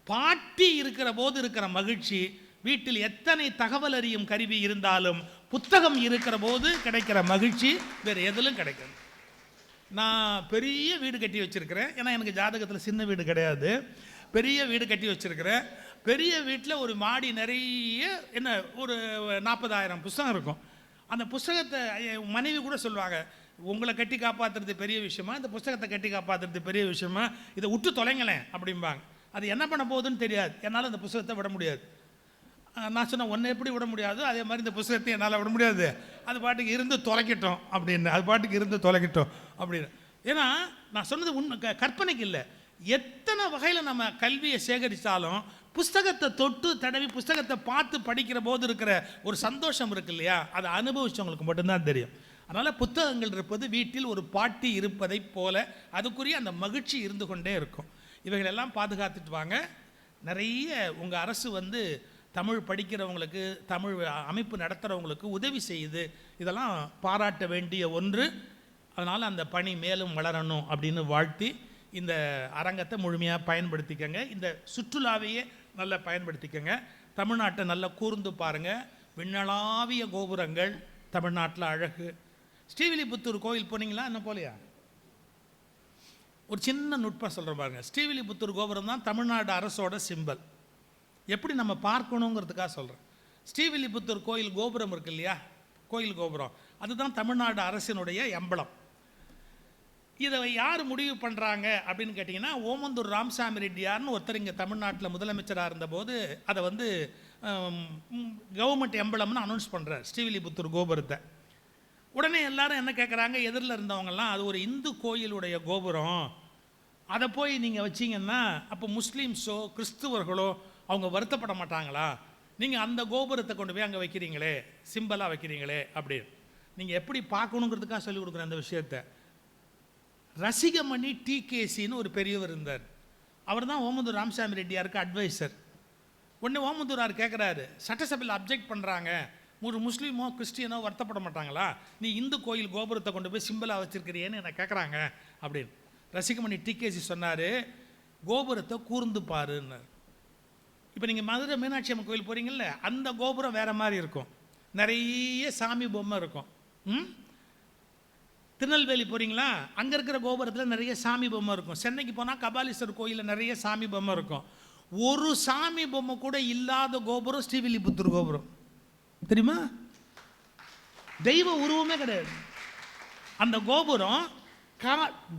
Speaker 6: பாட்டி இருக்கிற போது இருக்கிற மகிழ்ச்சி, வீட்டில் எத்தனை தகவல் அறியும் கருவி இருந்தாலும் புத்தகம் இருக்கிற போது கிடைக்கிற மகிழ்ச்சி வேறு எதிலும் கிடைக்காது. நான் பெரிய வீடு கட்டி வச்சுருக்கிறேன், ஏன்னா எனக்கு ஜாதகத்தில் சின்ன வீடு கிடையாது. பெரிய வீடு கட்டி வச்சுருக்கிறேன். பெரிய வீட்டில் ஒரு மாடி நிறைய ஒரு 40,000 புஸ்தகம் இருக்கும். அந்த புஸ்தகத்தை மனைவி கூட சொல்லுவாங்க, உங்களை கட்டி காப்பாற்றுறது பெரிய விஷயமா, இந்த புஸ்தகத்தை கட்டி காப்பாற்றுறது பெரிய விஷயமா, இதை விட்டு தொலைங்களேன் அப்படிம்பாங்க. அது என்ன பண்ண போகுதுன்னு தெரியாது, என்னால் அந்த புஸ்தகத்தை விட முடியாது. நான் சொன்னேன், ஒன்றை எப்படி விட முடியாது அதே மாதிரி இந்த புஸ்தகத்தை என்னால் விட முடியாது, அது பாட்டுக்கு இருந்து தொலைக்கட்டும் அப்படின்னு. ஏன்னா நான் சொன்னது உண்மை, கற்பனைக்கு இல்லை. எத்தனை வகையில் நம்ம கல்வியை சேகரித்தாலும் புஸ்தகத்தை தொட்டு தடவி புஸ்தகத்தை பார்த்து படிக்கிற போது இருக்கிற ஒரு சந்தோஷம் இருக்கு இல்லையா, அதை அனுபவிச்சவங்களுக்கு மட்டும்தான் தெரியும். அதனால் புத்தகங்கள் இருப்பது வீட்டில் ஒரு பாட்டி இருப்பதைப் போல அதுக்குரிய அந்த மகிழ்ச்சி இருந்து கொண்டே இருக்கும். இவைகளெல்லாம் பாதுகாத்துட்டு வாங்க. நிறைய உங்கள் அரசு வந்து தமிழ் படிக்கிறவங்களுக்கு, தமிழ் அமைப்பு நடத்துகிறவங்களுக்கு உதவி செய்யுது. இதெல்லாம் பாராட்ட வேண்டிய ஒன்று. அதனால் அந்த பணி மேலும் வளரணும் அப்படின்னு வாழ்த்தி இந்த அரங்கத்தை முழுமையாக பயன்படுத்திக்கங்க. இந்த சுற்றுலாவையே நல்லா பயன்படுத்திக்கங்க. தமிழ்நாட்டை நல்லா கூர்ந்து பாருங்கள். விண்ணளாவிய கோபுரங்கள் தமிழ்நாட்டில் அழகு. ஸ்ரீவில்லிபுத்தூர் கோயில் போனீங்களா? என்ன போலையா? ஒரு சின்ன நுட்பம் சொல்கிறேன் பாருங்கள். ஸ்ரீவில்லிபுத்தூர் கோபுரம் தான் தமிழ்நாடு அரசோட சிம்பல். எப்படி நம்ம பார்க்கணுங்கிறதுக்காக சொல்கிறேன். ஸ்ரீவில்லிபுத்தூர் கோயில் கோபுரம் இருக்கு இல்லையா, கோயில் கோபுரம், அதுதான் தமிழ்நாடு அரசினுடைய எம்பளம். இதை யார் முடிவு பண்ணுறாங்க அப்படின்னு கேட்டிங்கன்னா, ஓமந்தூர் ராமசாமி ரெட்டியார்னு ஒருத்தர் இங்கே தமிழ்நாட்டில் முதலமைச்சராக இருந்தபோது அதை வந்து கவர்மெண்ட் எம்பளம்னு அனௌன்ஸ் பண்ணுறார் ஸ்ரீவில்லிபுத்தூர் கோபுரத்தை. உடனே எல்லாரும் என்ன கேட்குறாங்க, எதிரில் இருந்தவங்கெல்லாம் அது ஒரு இந்து கோயிலுடைய கோபுரம், அதை போய் நீங்கள் வச்சிங்கன்னா அப்போ முஸ்லீம்ஸோ கிறிஸ்துவர்களோ அவங்க வருத்தப்பட மாட்டாங்களா? நீங்கள் அந்த கோபுரத்தை கொண்டு போய் அங்கே வைக்கிறீங்களே, சிம்பலாக வைக்கிறீங்களே அப்படின்னு. நீங்கள் எப்படி பார்க்கணுங்கிறதுக்காக சொல்லிக் கொடுக்குறேன் அந்த விஷயத்தை. ரசிகமணி டிகேசின்னு ஒரு பெரியவர் இருந்தார். அவர் தான் ஓமந்தூர் ராமசாமி ரெட்டியாருக்கு அட்வைசர். உடனே ஓமந்தூரார் கேட்குறாரு, சட்டசபையில் அப்ஜெக்ட் பண்ணுறாங்க, ஒரு முஸ்லீமோ கிறிஸ்டியனோ வருத்தப்பட மாட்டாங்களா, நீ இந்து கோயில் கோபுரத்தை கொண்டு போய் சிம்பிளாக வச்சுருக்கிறியேன்னு என்னை கேட்குறாங்க அப்படின்னு. ரசிகமணி டிகேசி சொன்னார், கோபுரத்தை கூர்ந்து பாருன்னார். இப்போ நீங்கள் மதுரை மீனாட்சி அம்மன் கோயில் போகிறீங்கல்ல, அந்த கோபுரம் வேறு மாதிரி இருக்கும், நிறைய சாமி பொம்மை இருக்கும். திருநெல்வேலி போகிறீங்களா, அங்கே இருக்கிற கோபுரத்தில் நிறைய சாமி பொம்மை இருக்கும். சென்னைக்கு போனால் கபாலீஸ்வரர் கோயிலில் நிறைய சாமி பொம்மை இருக்கும். ஒரு சாமி பொம்மை கூட இல்லாத கோபுரம் ஸ்ரீவில்லிபுத்தூர் கோபுரம். தெரியுமா? தெய்வ உருவமே கிடையாது. அந்த கோபுரம்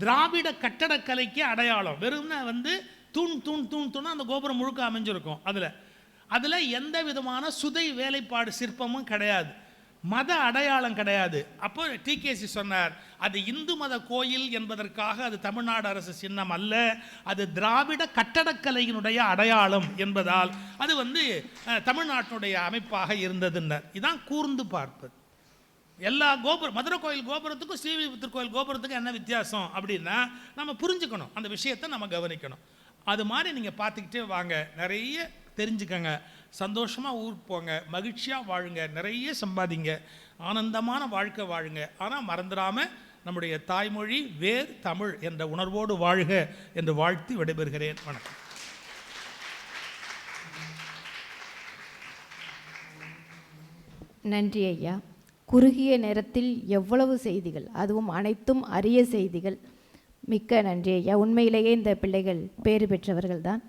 Speaker 6: திராவிட கட்டடக்கலைக்கு அடையாளம். வெறும்னா வந்து தூண் தூண் தூண் தூண் அந்த கோபுரம் முழுக்க அமைஞ்சிருக்கும். அதில் எந்த விதமான சுதை வேலைப்பாடு சிற்பமும் கிடையாது, மத அடையாளம் கிடையாது. அப்போ டிகேசி சொன்னார், அது இந்து மத கோயில் என்பதற்காக அது தமிழ்நாடு அரசு சின்னம் அல்ல, அது திராவிட கட்டடக்கலையினுடைய அடையாளம் என்பதால் அது வந்து தமிழ்நாட்டினுடைய அமைப்பாக இருந்ததுன்னர். இதான் கூர்ந்து பார்ப்பது. எல்லா கோபுரம், மதுரை கோயில் கோபுரத்துக்கும் ஸ்ரீவில்லிபுத்தூர் கோயில் கோபுரத்துக்கும் என்ன வித்தியாசம் அப்படின்னா நம்ம புரிஞ்சுக்கணும், அந்த விஷயத்தை நம்ம கவனிக்கணும். அது மாதிரி நீங்கள் பார்த்துக்கிட்டே வாங்க, நிறைய தெரிஞ்சுக்கங்க, சந்தோஷமாக ஊருக்கு போங்க, மகிழ்ச்சியாக வாழுங்க, நிறைய சம்பாதிங்க, ஆனந்தமான வாழ்க்கை வாழுங்க. ஆனால் மறந்துடாமல் நம்முடைய தாய்மொழி வேர் தமிழ் என்ற உணர்வோடு வாழ்க என்று வாழ்த்தி விடைபெறுகிறேன். வணக்கம்.
Speaker 2: நன்றி ஐயா. குறுகிய நேரத்தில் எவ்வளவு செய்திகள், அதுவும் அனைத்தும் அரிய செய்திகள். மிக்க நன்றி ஐயா. உண்மையிலேயே இந்த பிள்ளைகள் பேறு பெற்றவர்கள் தான்.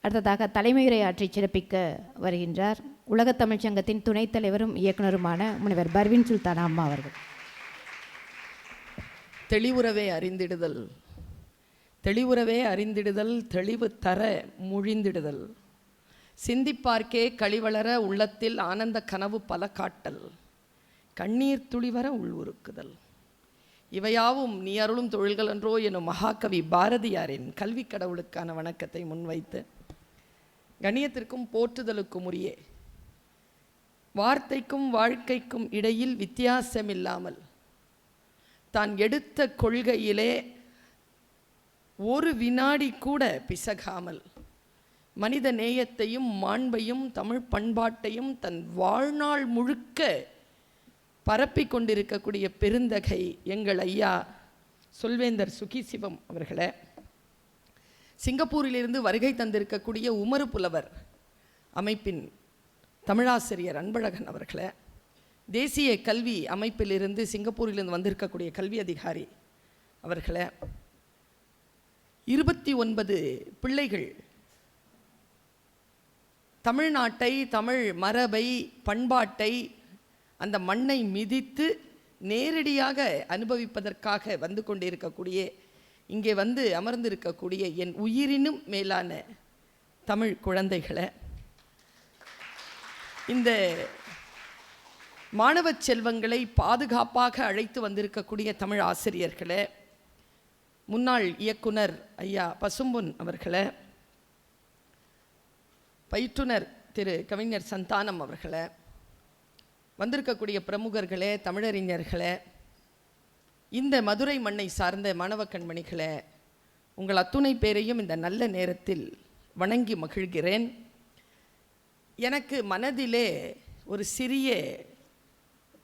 Speaker 2: அடுத்ததாக தலைமையுரையாற்றி சிறப்பிக்க வருகின்றார் உலகத் தமிழ்ச் சங்கத்தின் துணைத் தலைவரும் இயக்குனருமான முனைவர் பர்வீன் சுல்தானா அம்மா அவர்கள்.
Speaker 1: தெளிவுறவே அறிந்திடுதல், தெளிவுறவே அறிந்திடுதல், தெளிவு தர முழிந்திடுதல், சிந்திப்பார்க்கே களிவளர உள்ளத்தில் ஆனந்த கனவு பல காட்டல், கண்ணீர் துளிவர உள்வுருக்குதல், இவையாவும் நீ அருளும் தொழில்கள் என்றோ எனும் மகாகவி பாரதியாரின் கல்வி கடவுளுக்கான வணக்கத்தை முன்வைத்து கண்ணியத்திற்கும் போற்றுதலுக்கும் உரிய வார்த்தைக்கும் வாழ்க்கைக்கும் இடையில் வித்தியாசமில்லாமல் தான் எடுத்த கொள்கையிலே ஒரு வினாடி கூட பிசகாமல் மனித நேயத்தையும் மாண்பையும் தமிழ் பண்பாட்டையும் தன் வாழ்நாள் முழுக்க பரப்பி கொண்டிருக்கக்கூடிய பெருந்தகை எங்கள் ஐயா சொல்வேந்தர் சுகிசிவம் அவர்களே, சிங்கப்பூரிலிருந்து வருகை தந்திருக்கக்கூடிய உமறு புலவர் அமைப்பின் தமிழாசிரியர் அன்பழகன் அவர்களே, தேசிய கல்வி அமைப்பிலிருந்து சிங்கப்பூரிலிருந்து வந்திருக்கக்கூடிய கல்வி அதிகாரி அவர்களே, 29 பிள்ளைகள் தமிழ்நாட்டை, தமிழ் மரபை, பண்பாட்டை, அந்த மண்ணை மிதித்து நேரடியாக அனுபவிப்பதற்காக வந்து கொண்டிருக்கக்கூடிய, இங்கே வந்து அமர்ந்திருக்கக்கூடிய என் உயிரினும் மேலான தமிழ் குழந்தைகளை, இந்த மாணவ செல்வங்களை பாதுகாப்பாக அழைத்து வந்திருக்கக்கூடிய தமிழ் ஆசிரியர்களே, முன்னாள் இயக்குனர் ஐயா பசும்பொன் அவர்களே, பயிற்றுனர் திரு கவிஞர் சந்தானம் அவர்களே, வந்திருக்கக்கூடிய பிரமுகர்களே, தமிழறிஞர்களே, இந்த மதுரை மண்ணை சார்ந்த மாணவ கண்மணிகளே, உங்கள் அத்துணை பேரையும் இந்த நல்ல நேரத்தில் வணங்கி மகிழ்கிறேன். எனக்கு மனதிலே ஒரு சிறிய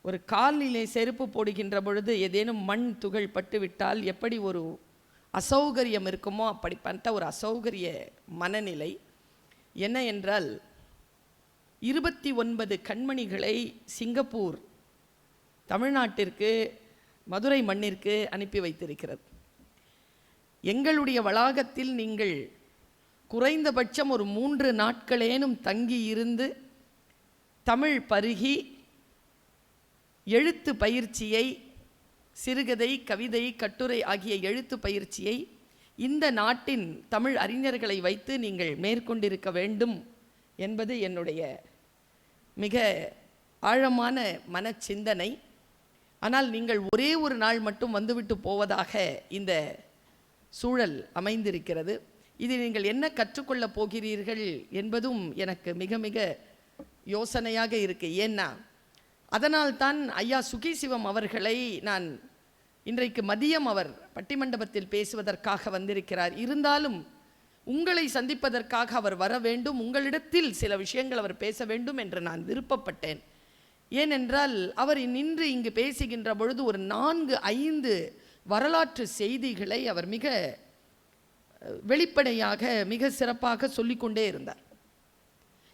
Speaker 1: ஒரு காலிலே செருப்பு போடுகின்ற பொழுது ஏதேனும் மண் துகள் பட்டுவிட்டால் எப்படி ஒரு அசௌகரியம் இருக்குமோ அப்படிப்பட்ட ஒரு அசௌகரிய மனநிலை. என்ன என்றால் 29 கண்மணிகளை சிங்கப்பூர் தமிழ்நாட்டிற்கு மதுரை மண்ணிற்கு அனுப்பி வைத்திருக்கிறது. எங்களுடைய வளாகத்தில் நீங்கள் குறைந்தபட்சம் ஒரு 3 நாட்களேனும் தங்கி இருந்து தமிழ் பருகி எழுத்து பயிற்சியை, சிறுகதை, கவிதை, கட்டுரை ஆகிய எழுத்து பயிற்சியை இந்த நாட்டின் தமிழ் அறிஞர்களை வைத்து நீங்கள் மேற்கொண்டிருக்க வேண்டும் என்பது என்னுடைய மிக ஆழமான மனச்சிந்தனை. ஆனால் நீங்கள் ஒரே ஒரு நாள் மட்டும் வந்துவிட்டு போவதாக இந்த சூழல் அமைந்திருக்கிறது. இதில் நீங்கள் என்ன கற்றுக்கொள்ளப் போகிறீர்கள் என்பதும் எனக்கு மிக மிக யோசனையாக இருக்கு. ஏன்னா அதனால்தான் ஐயா சுகிசிவம் அவர்களை நான் இன்றைக்கு மதியம் அவர் பட்டிமண்டபத்தில் பேசுவதற்காக வந்திருக்கிறார். இருந்தாலும் உங்களை சந்திப்பதற்காக அவர் வர வேண்டும், உங்களிடத்தில் சில விஷயங்கள் அவர் பேச வேண்டும் என்று நான் விருப்பப்பட்டேன். ஏனென்றால் அவர் நின்று இங்கு பேசுகின்ற பொழுது ஒரு 4-5 வரலாற்று செய்திகளை அவர் மிக வெளிப்படையாக மிக சிறப்பாக சொல்லிக்கொண்டே இருந்தார்.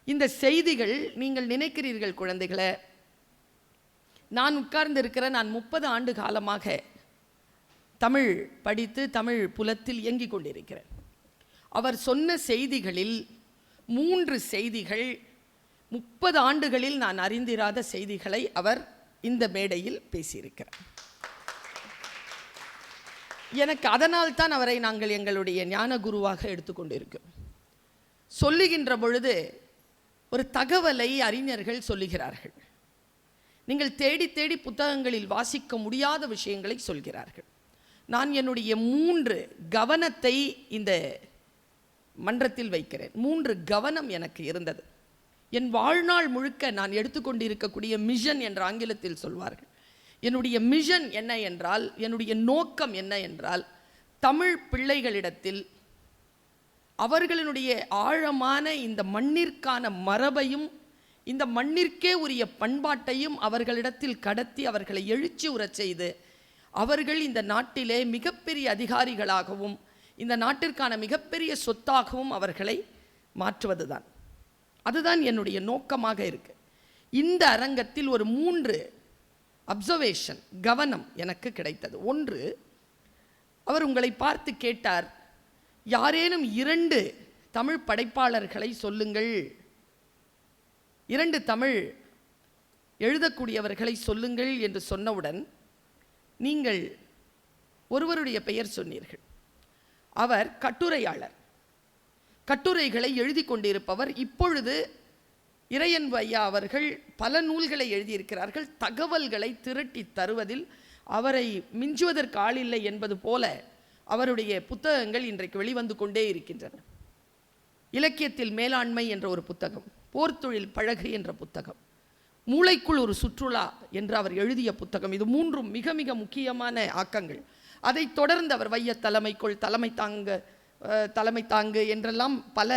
Speaker 1: இந்த செய்திகள் நீங்கள் நினைக்கிறீர்கள் குழந்தைகளை, நான் உட்கார்ந்து இருக்கிற நான் 30 ஆண்டு காலமாக தமிழ் படித்து தமிழ் புலத்தில் இயங்கிக் கொண்டிருக்கிறேன். அவர் சொன்ன செய்திகளில் 3 செய்திகள் 30 ஆண்டுகளில் நான் அறிந்திராத செய்திகளை அவர் இந்த மேடையில் பேசியிருக்கிறார். எனக்கு அதனால்தான் அவரை நாங்கள் எங்களுடைய ஞான குருவாக எடுத்துக்கொண்டிருக்கிறோம். சொல்லுகின்ற பொழுது ஒரு தகவலை அறிஞர்கள் சொல்லுகிறார்கள். நீங்கள் தேடி தேடி புத்தகங்களில் வாசிக்க முடியாத விஷயங்களை சொல்கிறார்கள். நான் என்னுடைய 3 கவனத்தை இந்த மன்றத்தில் வைக்கிறேன். 3 கவனம் எனக்கு இருந்தது. என் வாழ்நாள் முழுக்க நான் எடுத்துக்கொண்டிருக்கக்கூடிய மிஷன் என்ற ஆங்கிலத்தில் சொல்வார்கள். என்னுடைய மிஷன் என்ன என்றால், என்னுடைய நோக்கம் என்ன என்றால், தமிழ் பிள்ளைகளிடத்தில் அவர்களினுடைய ஆழமான இந்த மண்ணிற்கான மரபையும் இந்த மண்ணிற்கே உரிய பண்பாட்டையும் அவர்களிடத்தில் கடத்தி அவர்களை எழுச்சி உறச் செய்து அவர்கள் இந்த நாட்டிலே மிகப்பெரிய அதிகாரிகளாகவும் இந்த நாட்டிற்கான மிகப்பெரிய சொத்தாகவும் அவர்களை மாற்றுவதுதான். அதுதான் என்னுடைய நோக்கமாக இருக்கு. இந்த அரங்கத்தில் ஒரு 3 அப்சர்வேஷன் கவனம் எனக்கு கிடைத்தது. ஒன்று, அவர் உங்களை பார்த்து கேட்டார், யாரேனும் 2 தமிழ் படைப்பாளர்களை சொல்லுங்கள், 2 தமிழ் எழுதக்கூடியவர்களை சொல்லுங்கள் என்று சொன்னவுடன் நீங்கள் ஒருவருடைய பெயர் சொன்னீர்கள். அவர் கட்டுரையாளர், கட்டுரைகளை எழுதி கொண்டிருப்பவர். இப்பொழுது இறையன்பு ஐயா அவர்கள் பல நூல்களை எழுதியிருக்கிறார்கள். தகவல்களை திரட்டி தருவதில் அவரை மிஞ்சுவதற்கு ஆளில்லை என்பது போல அவருடைய புத்தகங்கள் இன்றைக்கு வெளிவந்து கொண்டே இருக்கின்றன. இலக்கியத்தில் மேலாண்மை என்ற ஒரு புத்தகம், போர்த்தொழில் பழகு என்ற புத்தகம், மூளைக்குள் ஒரு சுற்றுலா என்று அவர் எழுதிய புத்தகம். இது 3 மிக மிக முக்கியமான ஆக்கங்கள். அதை தொடர்ந்து அவர் வைய தலைமைக்குள், தலைமை தாங்கு என்றெல்லாம் பல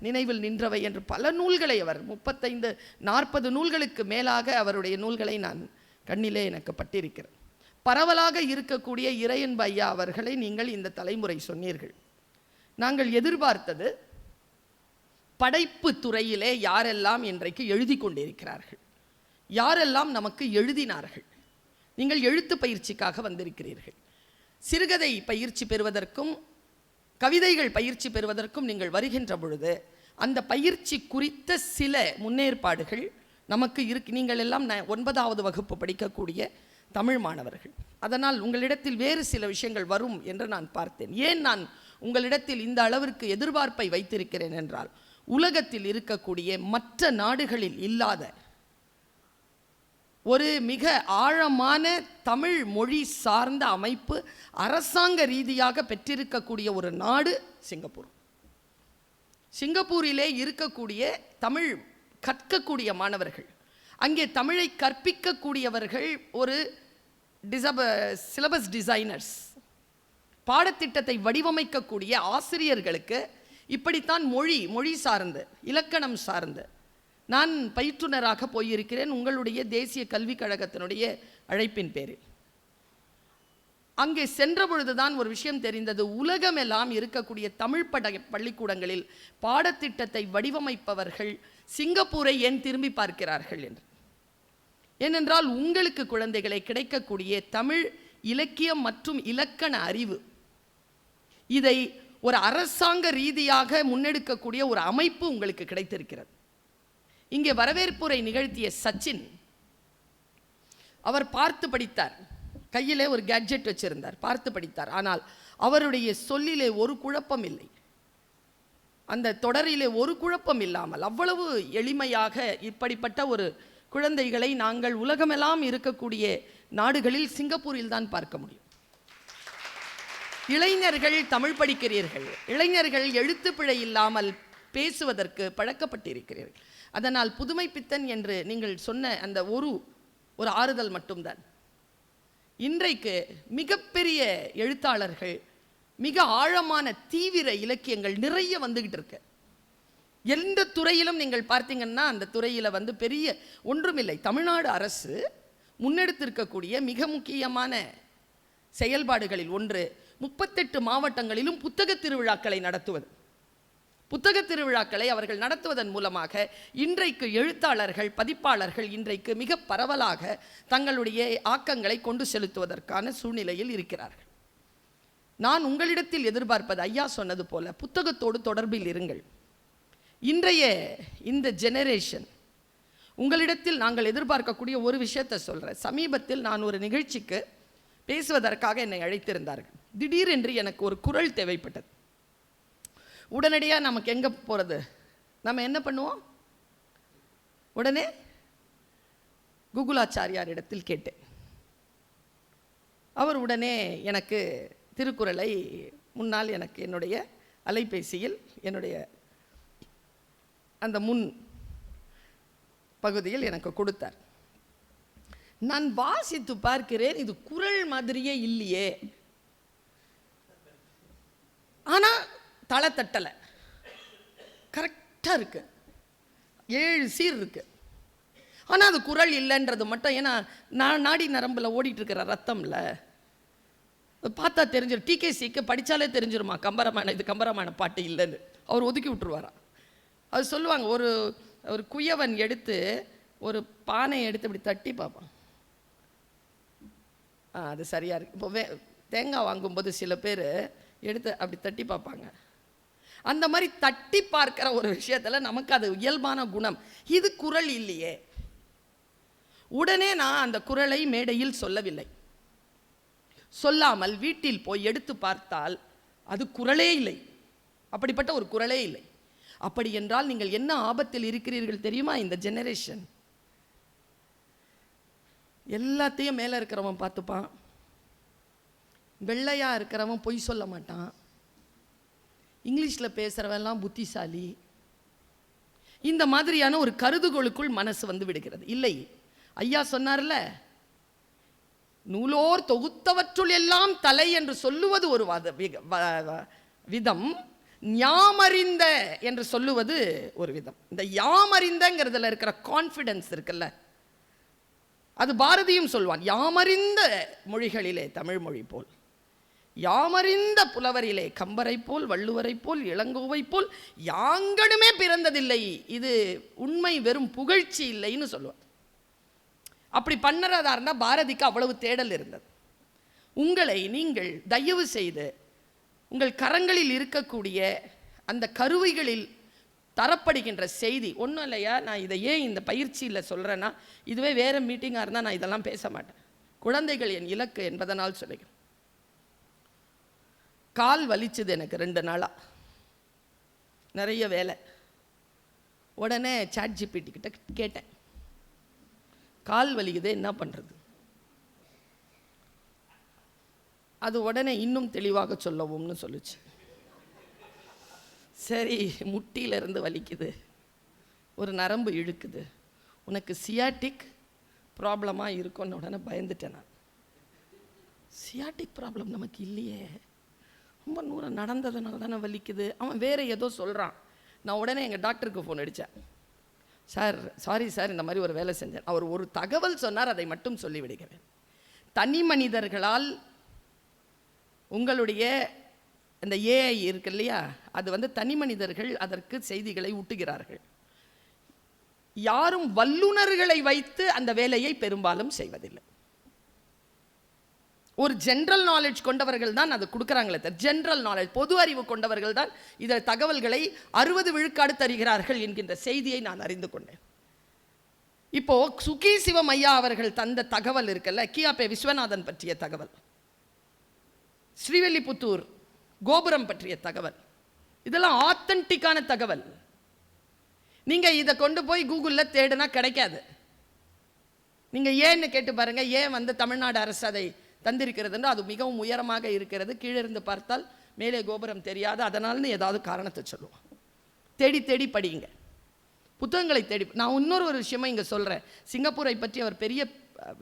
Speaker 1: நினைவில் நின்றவை என்று பல நூல்களை அவர் 35-40 நூல்களுக்கு மேலாக அவருடைய நூல்களை நான் கண்ணிலே எனக்கு பட்டிருக்கிறேன். பரவலாக இருக்கக்கூடிய இறையன்பு ஐயா அவர்களை நீங்கள் இந்த தலைமுறை சொன்னீர்கள். நாங்கள் எதிர்பார்த்தது படைப்பு துறையிலே யாரெல்லாம் இன்றைக்கு எழுதி கொண்டிருக்கிறார்கள், யாரெல்லாம் நமக்கு எழுதினார்கள். நீங்கள் எழுத்து பயிற்சிக்காக வந்திருக்கிறீர்கள். சிறுகதை பயிற்சி பெறுவதற்கும் கவிதைகள் பயிற்சி பெறுவதற்கும் நீங்கள் வருகின்ற பொழுது அந்த பயிற்சி குறித்த சில முன்னேற்பாடுகள் நமக்கு இருக்கு. நீங்கள் எல்லாம் 9வது வகுப்பு படிக்கக்கூடிய தமிழ் மாணவர்கள். அதனால் உங்களிடத்தில் வேறு சில விஷயங்கள் வரும் என்று நான் பார்த்தேன். ஏன் நான் உங்களிடத்தில் இந்த அளவிற்கு எதிர்பார்ப்பை வைத்திருக்கிறேன் என்றால், உலகத்தில் இருக்கக்கூடிய மற்ற நாடுகளில் இல்லாத ஒரு மிக ஆழமான தமிழ் மொழி சார்ந்த அமைப்பு அரசாங்க ரீதியாக பெற்றிருக்கக்கூடிய ஒரு நாடு சிங்கப்பூர். சிங்கப்பூரிலே இருக்கக்கூடிய தமிழ் கற்கக்கூடிய மாணவர்கள் அங்கே தமிழை கற்பிக்கக்கூடியவர்கள் ஒரு சிலபஸ் டிசைனர்ஸ், பாடத்திட்டத்தை வடிவமைக்கக்கூடிய ஆசிரியர்களுக்கு இப்படித்தான் மொழி சார்ந்து, இலக்கணம் சார்ந்து நான் பயிற்றுனராக போயிருக்கிறேன் உங்களுடைய தேசிய கல்விக் கழகத்தினுடைய அழைப்பின் பேரில். அங்கே சென்ற பொழுதுதான் ஒரு விஷயம் தெரிந்தது. உலகமெல்லாம் இருக்கக்கூடிய தமிழ் பள்ளிக்கூடங்களில் பாடத்திட்டத்தை வடிவமைப்பவர்கள் சிங்கப்பூரை ஏன் திரும்பி பார்க்கிறார்கள் என்று. ஏனென்றால் உங்களுக்கு குழந்தைகளை கிடைக்கக்கூடிய தமிழ் இலக்கியம் மற்றும் இலக்கண அறிவு, இதை ஒரு அரசாங்க ரீதியாக முன்னெடுக்கக்கூடிய ஒரு அமைப்பு உங்களுக்கு கிடைத்திருக்கிறது. இங்கே வரவேற்புரை நிகழ்த்திய சச்சின், அவர் பார்த்து படித்தார், கையிலே ஒரு கேட்ஜெட் வச்சிருந்தார், பார்த்து படித்தார். ஆனால் அவருடைய சொல்லிலே ஒரு குழப்பம் இல்லை, அந்த தொடரிலே ஒரு குழப்பம் இல்லாமல் அவ்வளவு எளிமையாக இப்படிப்பட்ட ஒரு குழந்தைகளை நாங்கள் உலகமெல்லாம் இருக்கக்கூடிய நாடுகளில் சிங்கப்பூரில் தான் பார்க்க முடியும். இளைஞர்கள் தமிழ் படிக்கிறீர்கள், இளைஞர்கள் எழுத்துப்பிழை இல்லாமல் பேசுவதற்கு பழக்கப்பட்டிருக்கிறீர்கள். அதனால் புதுமை பித்தன் என்று நீங்கள் சொன்ன அந்த ஒரு ஆறுதல் மட்டும்தான். இன்றைக்கு மிகப்பெரிய எழுத்தாளர்கள், மிக ஆழமான தீவிர இலக்கியங்கள் நிறைய வந்துகிட்டு இருக்கு. எந்த துறையிலும் நீங்கள் பார்த்தீங்கன்னா அந்த துறையில் பெரிய ஒன்றுமில்லை. தமிழ்நாடு அரசு முன்னெடுத்திருக்கக்கூடிய மிக முக்கியமான செயல்பாடுகளில் ஒன்று 38 மாவட்டங்களிலும் புத்தக திருவிழாக்களை நடத்துவது. புத்தக திருவிழாக்களை அவர்கள் நடத்துவதன் மூலமாக இன்றைக்கு எழுத்தாளர்கள், பதிப்பாளர்கள் இன்றைக்கு மிக பரவலாக தங்களுடைய ஆக்கங்களை கொண்டு செலுத்துவதற்கான சூழ்நிலையில் இருக்கிறார்கள். நான் உங்களிடத்தில் எதிர்பார்ப்பது, ஐயா சொன்னது போல புத்தகத்தோடு தொடர்பில் இருங்கள். இன்றைய இந்த ஜெனரேஷன் உங்களிடத்தில் நாங்கள் எதிர்பார்க்கக்கூடிய ஒரு விஷயத்தை சொல்கிறேன். சமீபத்தில் நான் ஒரு நிகழ்ச்சிக்கு பேசுவதற்காக என்னை அழைத்திருந்தார்கள். திடீரென்று எனக்கு ஒரு குரல் தேவைப்பட்டது. உடனடியாக நமக்கு எங்கே போகிறது, நம்ம என்ன பண்ணுவோம், உடனே குகுலாச்சாரியார் இடத்தில் கேட்டேன். அவர் உடனே எனக்கு திருக்குறளை முன்னால் எனக்கு என்னுடைய அலைபேசியில் என்னுடைய அந்த முன் பகுதியில் எனக்கு கொடுத்தார். நான் வாசித்து பார்க்கிறேன், இது குறள் மாதிரியே இல்லையே, ஆனால் தலை தட்டலை, கரெக்டாக இருக்கு, 7 சீர் இருக்கு. ஆனால் அது குறள் இல்லைன்றது மட்டும், ஏன்னா நான் நாடி நரம்பில் ஓடிட்டு இருக்கிற ரத்தம்ல பார்த்தா தெரிஞ்சிடும். டிகேசிக்கு படித்தாலே தெரிஞ்சிருமா கம்பராமாயணம் இது கம்பராமாயண பாட்டு இல்லைன்னு, அவர் ஒதுக்கி விட்டுருவாரா. அது சொல்லுவாங்க, ஒரு குயவன் எடுத்து ஒரு பானையை எடுத்து இப்படி தட்டி பார்ப்பான், அது சரியாக இருக்கு. இப்போ தேங்காய் வாங்கும்போது சில பேர் எடுத்து அப்படி தட்டி பார்ப்பாங்க. அந்த மாதிரி தட்டி பார்க்கிற ஒரு விஷயத்தில் நமக்கு அது இயல்பான குணம். இது குறள் இல்லையே. உடனே நான் அந்த குறளை மேடையில் சொல்லவில்லை. சொல்லாமல் வீட்டில் போய் எடுத்து பார்த்தால் அது குறளே இல்லை, அப்படிப்பட்ட ஒரு குறளே இல்லை. அப்படி என்றால் நீங்கள் என்ன ஆபத்தில் இருக்கிறீர்கள் தெரியுமா? இந்த ஜெனரேஷன் எல்லாத்தையும் மேலே இருக்கிறவன் பார்த்துப்பான், வெள்ளையாக இருக்கிறவன் பொய் சொல்ல மாட்டான், இங்கிலீஷில் பேசுகிறவெல்லாம் புத்திசாலி. இந்த மாதிரியான ஒரு கருதுகோளுக்குள் மனசு வந்து விடுகிறது. இல்லை, ஐயா சொன்னார்ல, நூலோர் தொகுத்தவற்றுள் எல்லாம் தலை என்று சொல்லுவது ஒரு விதம், யாமறிந்த என்று சொல்லுவது ஒரு விதம். இந்த யாமறிந்தங்கிறதுல இருக்கிற கான்ஃபிடன்ஸ் இருக்குல்ல, அது பாரதியும் சொல்வான். யாமறிந்த மொழிகளிலே தமிழ் மொழி போல், யாமறிந்த புலவரிலே கம்பரை போல், வள்ளுவரை போல், இளங்கோவை போல் யாங்கனுமே பிறந்ததில்லை, இது உண்மை வெறும் புகழ்ச்சி இல்லைன்னு சொல்லுவார். அப்படி பண்ணுறதா இருந்தால் பாரதிக்கு அவ்வளவு தேடல் இருந்தது. உங்களை நீங்கள் தயவு செய்து உங்கள் கரங்களில் இருக்கக்கூடிய அந்த கருவிகளில் தரப்படுகின்ற செய்தி ஒன்றும் இல்லையா. நான் இதை ஏன் இந்த பயிற்சியில் சொல்கிறேன்னா, இதுவே வேறு மீட்டிங்காக இருந்தால் நான் இதெல்லாம் பேச மாட்டேன். குழந்தைகள் என் இலக்கு என்பதனால் சொல்லுகிறேன். கால் வலிச்சுது எனக்கு 2 நாளாக, நிறைய வேலை. உடனே ChatGPT கிட்ட கேட்டேன், கால் வலிக்குது என்ன பண்ணுறது? அது உடனே இன்னும் தெளிவாக சொல்லவும்னு சொல்லுச்சு. சரி, முட்டியிலிருந்து வலிக்குது, ஒரு நரம்பு இழுக்குது, உனக்கு சியாட்டிக் ப்ராப்ளமாக இருக்கும்னு உடனே பயந்துட்டேன் நான். சியாட்டிக் ப்ராப்ளம் நமக்கு இல்லையே, ரொம்ப தூரம் நடந்ததுனால தானே வலிக்குது. அவன் வேறு ஏதோ சொல்கிறான். நான் உடனே எங்கள் டாக்டருக்கு ஃபோன் அடித்தேன். சார் சாரி சார், இந்த மாதிரி ஒரு வேலை செஞ்சேன். அவர் ஒரு தகவல் சொன்னார், அதை மட்டும் சொல்லிவிடுகிறேன். தனி மனிதர்களால் உங்களுடைய அந்த ஏஐ இருக்கு இல்லையா, அது தனி மனிதர்கள் அதற்கு செய்திகளை ஊட்டுகிறார்கள். யாரும் வல்லுநர்களை வைத்து அந்த வேலையை பெரும்பாலும் செய்வதில்லை. ஒரு ஜென்ரல் நாலேஜ் கொண்டவர்கள் தான் அதை கொடுக்குறாங்களே, ஜென்ரல் நாலேஜ், பொது அறிவு கொண்டவர்கள் தான் இதில் தகவல்களை 60 விழுக்காடு தருகிறார்கள் என்கின்ற செய்தியை நான் அறிந்து கொண்டேன். இப்போ சுகி சிவம் ஐயா அவர்கள் தந்த தகவல் இருக்குல்ல, கியாபே விஸ்வநாதன் பற்றிய தகவல், ஸ்ரீவில்லிபுத்தூர் கோபுரம் பற்றிய தகவல், இதெல்லாம் ஆத்தன்டிக்கான தகவல். நீங்க இதை கொண்டு போய் கூகுளில் தேடுனா கிடைக்காது. நீங்க ஏன்னு கேட்டு பாருங்க, ஏன் தமிழ்நாடு அரசு அதை தந்திருக்கிறது. அது மிகவும் உயரமாக இருக்கிறது, கீழே இருந்து பார்த்தால் மேலே கோபுரம் தெரியாது, அதனால்னு ஏதாவது காரணத்தை சொல்லுவோம். தேடி தேடி படிங்க, புத்தகங்களை தேடி. நான் இன்னொரு விஷயமா இங்கே சொல்கிறேன். சிங்கப்பூரை பற்றி அவர் பெரிய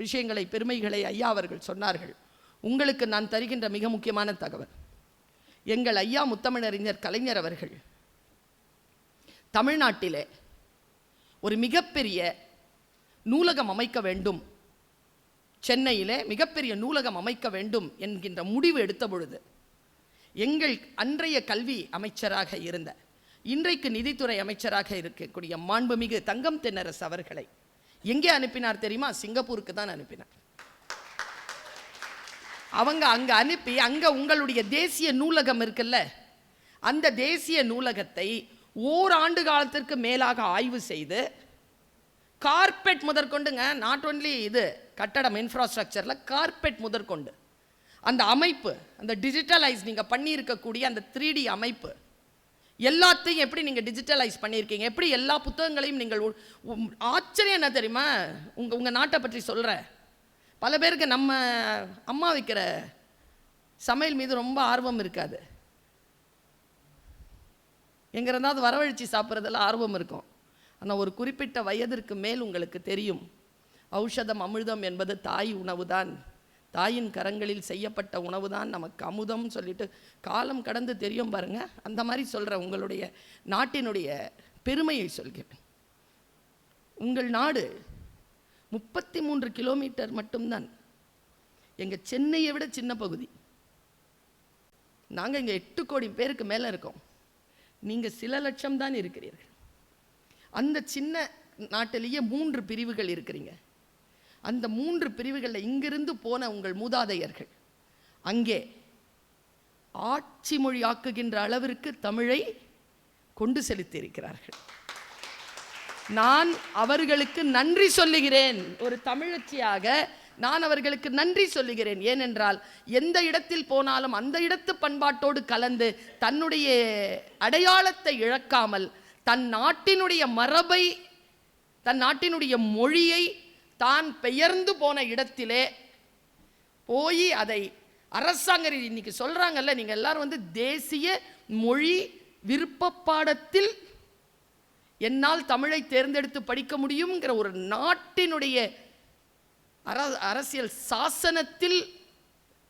Speaker 1: விஷயங்களை, பெருமைகளை ஐயா அவர்கள் சொன்னார்கள். உங்களுக்கு நான் தருகின்ற மிக முக்கியமான தகவல், எங்கள் ஐயா முத்தமிழறிஞர் கலைஞர் அவர்கள் தமிழ்நாட்டிலே ஒரு மிகப்பெரிய நூலகம் அமைக்க வேண்டும், சென்னையிலே மிகப்பெரிய நூலகம் அமைக்க வேண்டும் என்கின்ற முடிவு எடுத்த பொழுது, எங்கள் அன்றைய கல்வி அமைச்சராக இருந்த, இன்றைக்கு நிதித்துறை அமைச்சராக இருக்கக்கூடிய மாண்புமிகு தங்கம் தென்னரசு அவர்களை எங்கே அனுப்பினார் தெரியுமா? சிங்கப்பூருக்கு தான் அனுப்பினார். அவங்க அங்கே அனுப்பி, அங்கே உங்களுடைய தேசிய நூலகம் இருக்குல்ல, அந்த தேசிய நூலகத்தை ஓராண்டு காலத்திற்கு மேலாக ஆய்வு செய்து, கார்பெட் முதற்கொண்டுங்க, நாட் ஒன்லி இது கட்டடம் இன்ஃப்ராஸ்ட்ரக்சரில் கார்பெட் முதற்கொண்டு அந்த அமைப்பு, அந்த டிஜிட்டலைஸ் நீங்கள் பண்ணியிருக்கக்கூடிய அந்த 3D அமைப்பு எல்லாத்தையும் எப்படி நீங்கள் டிஜிட்டலைஸ் பண்ணியிருக்கீங்க, எப்படி எல்லா புத்தகங்களையும் நீங்கள், ஆச்சரியம் என்ன தெரியுமா, உங்கள் நாட்டை பற்றி சொல்கிறேன். பல பேருக்கு நம்ம அம்மா வைக்கிற சமையல் மீது ரொம்ப ஆர்வம் இருக்காது, எங்கே இருந்தாவது வரவழைச்சி சாப்பிட்றதெல்லாம் ஆர்வம் இருக்கும். ஆனால் ஒரு குறிப்பிட்ட வயதிற்கு மேல் உங்களுக்கு தெரியும், ஔஷதம் அமிர்தம் என்பது தாய் உணவு தான், தாயின் கரங்களில் செய்யப்பட்ட உணவு தான் நமக்கு அமுதம் சொல்லிட்டு காலம் கடந்து தெரியும் பாருங்க. அந்த மாதிரி சொல்கிற உங்களுடைய நாட்டினுடைய பெருமையை சொல்கிறேன். உங்கள் நாடு 33 கிலோமீட்டர் மட்டும்தான், எங்கள் சென்னையை விட சின்ன பகுதி. நாங்கள் இங்கே 8 கோடி பேருக்கு மேலே இருக்கோம், நீங்கள் சில லட்சம் தான் இருக்கிறீர்கள். அந்த சின்ன நாட்டிலேயே 3 பிரிவுகள் இருக்கிறீங்க. அந்த 3 பிரிவுகளில் இங்கிருந்து போன உங்கள் மூதாதையர்கள் அங்கே ஆட்சி மொழி ஆக்குகின்ற அளவிற்கு தமிழை கொண்டு செலுத்தியிருக்கிறார்கள். நான் அவர்களுக்கு நன்றி சொல்லுகிறேன், ஒரு தமிழச்சியாக நான் அவர்களுக்கு நன்றி சொல்லுகிறேன். ஏனென்றால் எந்த இடத்தில் போனாலும் அந்த இடத்து பண்பாட்டோடு கலந்து தன்னுடைய அடையாளத்தை இழக்காமல், தன் நாட்டினுடைய மரபை, தன் நாட்டினுடைய மொழியை, தான் பெயர்ந்து போன இடத்திலே போய் அதை அரசாங்க இன்னைக்கு சொல்றாங்கல்ல, நீங்க எல்லாரும் தேசிய மொழி விருப்ப பாடத்தில் என்னால் தமிழை தேர்ந்தெடுத்து படிக்க முடியுங்கிற ஒரு நாட்டினுடைய அரசியல் சாசனத்தில்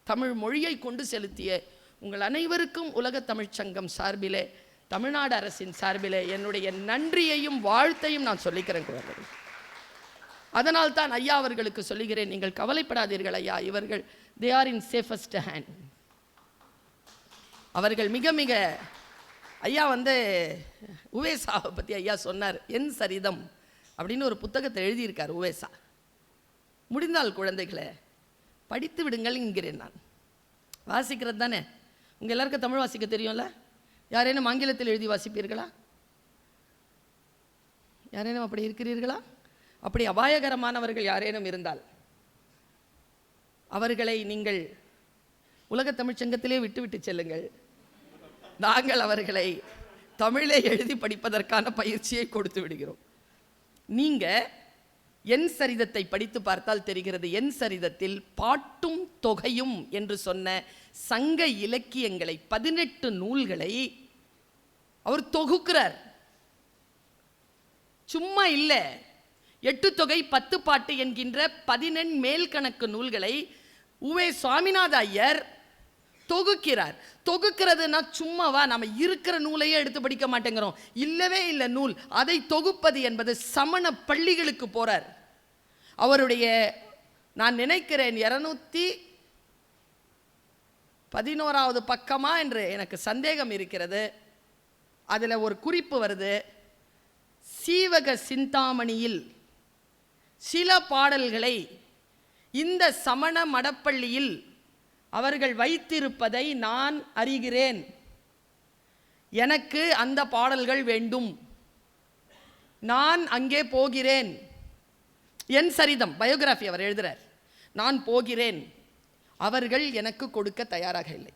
Speaker 1: தமிழ் மொழியை கொண்டு செலுத்திய உங்கள் அனைவருக்கும் உலக தமிழ்ச் சங்கம் சார்பிலே, தமிழ்நாடு அரசின் சார்பிலே என்னுடைய நன்றியையும் வாழ்த்தையும் நான் சொல்லிக்கிறேன். அதனால் தான் ஐயா அவர்களுக்கு சொல்லுகிறேன், நீங்கள் கவலைப்படாதீர்கள் ஐயா, இவர்கள் they are in safest hand. அவர்கள் மிக மிக, ஐயா உவேசாவை பற்றி ஐயா சொன்னார். என் சரிதம் அப்படின்னு ஒரு புத்தகத்தை எழுதியிருக்கார் உவேசா. முடிந்தால் குழந்தைகளை படித்து விடுங்கள் என்கிறேன் நான். வாசிக்கிறது தானே, உங்கள் எல்லாருக்கும் தமிழ் வாசிக்க தெரியும்ல? யாரேனும் ஆங்கிலத்தில் எழுதி வாசிப்பீர்களா? யாரேனும் அப்படி இருக்கிறீர்களா? அப்படி அபாயகரமானவர்கள் யாரேனும் இருந்தால் அவர்களை நீங்கள் உலக தமிழ்ச்சங்கத்திலே விட்டு செல்லுங்கள். நாங்கள் அவர்களை தமிழை எழுதி படிப்பதற்கான பயிற்சியை கொடுத்து விடுகிறோம். நீங்க என் சரிதத்தை படித்து பார்த்தால் தெரிகிறது. என் சரிதத்தில் பாட்டும் தொகையும் என்று சொன்ன சங்க இலக்கியங்களை 18 நூல்களை அவர் தொகுக்கிறார். சும்மா இல்லை, 8 தொகை 10 பாட்டு என்கின்ற 14 மேல் கணக்கு நூல்களை உவே சுவாமிநாத ஐயர் தொகுக்கிறார். தொகுக்கிறதுனா சும்மாவா? நம்ம இருக்கிற நூலையே எடுத்து படிக்க மாட்டேங்கிறோம். இல்லவே இல்லை நூல். அதை தொகுப்பது என்பது சமண பள்ளிகளுக்கு போறார். அவருடைய நான் நினைக்கிறேன் 211வது பக்கமா என்று எனக்கு சந்தேகம் இருக்கிறது. அதில் ஒரு குறிப்பு வருது, சீவக சிந்தாமணியில் சில பாடல்களை இந்த சமண மடப்பள்ளியில் அவர்கள் வைத்திருப்பதை நான் அறிகிறேன். எனக்கு அந்த பாடல்கள் வேண்டும். நான் அங்கே போகிறேன். என் சரிதம் பயோகிராஃபி அவர் எழுதுறார். நான் போகிறேன், அவர்கள் எனக்கு கொடுக்க தயாராக இல்லை.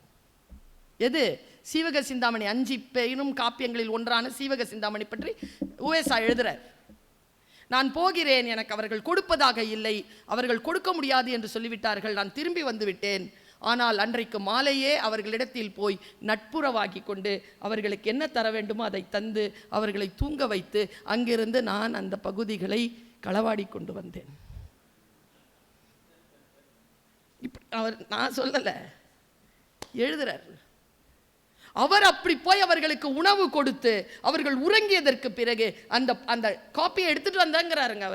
Speaker 1: எது? சீவக சிந்தாமணி. 5 பெரும் காப்பியங்களில் ஒன்றான சீவக சிந்தாமணி பற்றி உவேசா எழுதுறார். நான் போகிறேன், எனக்கு அவர்கள் கொடுப்பதாக இல்லை, அவர்கள் கொடுக்க முடியாது என்று சொல்லிவிட்டார்கள், நான் திரும்பி வந்து விட்டேன். ஆனால் அன்றைக்கு மாலையே அவர்களிடத்தில் போய் நட்புறவாகி கொண்டு அவர்களுக்கு என்ன தர வேண்டுமோ அதை தந்து அவர்களை தூங்க வைத்து அங்கிருந்து நான் அந்த பகுதிகளை களவாடி கொண்டு வந்தேன். அவர் நான் சொல்லலை, எழுதுறார். அவர் அப்படி போய் அவர்களுக்கு உணவு கொடுத்து அவர்கள் உறங்கியதற்கு பிறகு அந்த அந்த காப்பியை எடுத்துட்டு வந்தாங்கிறாருங்க.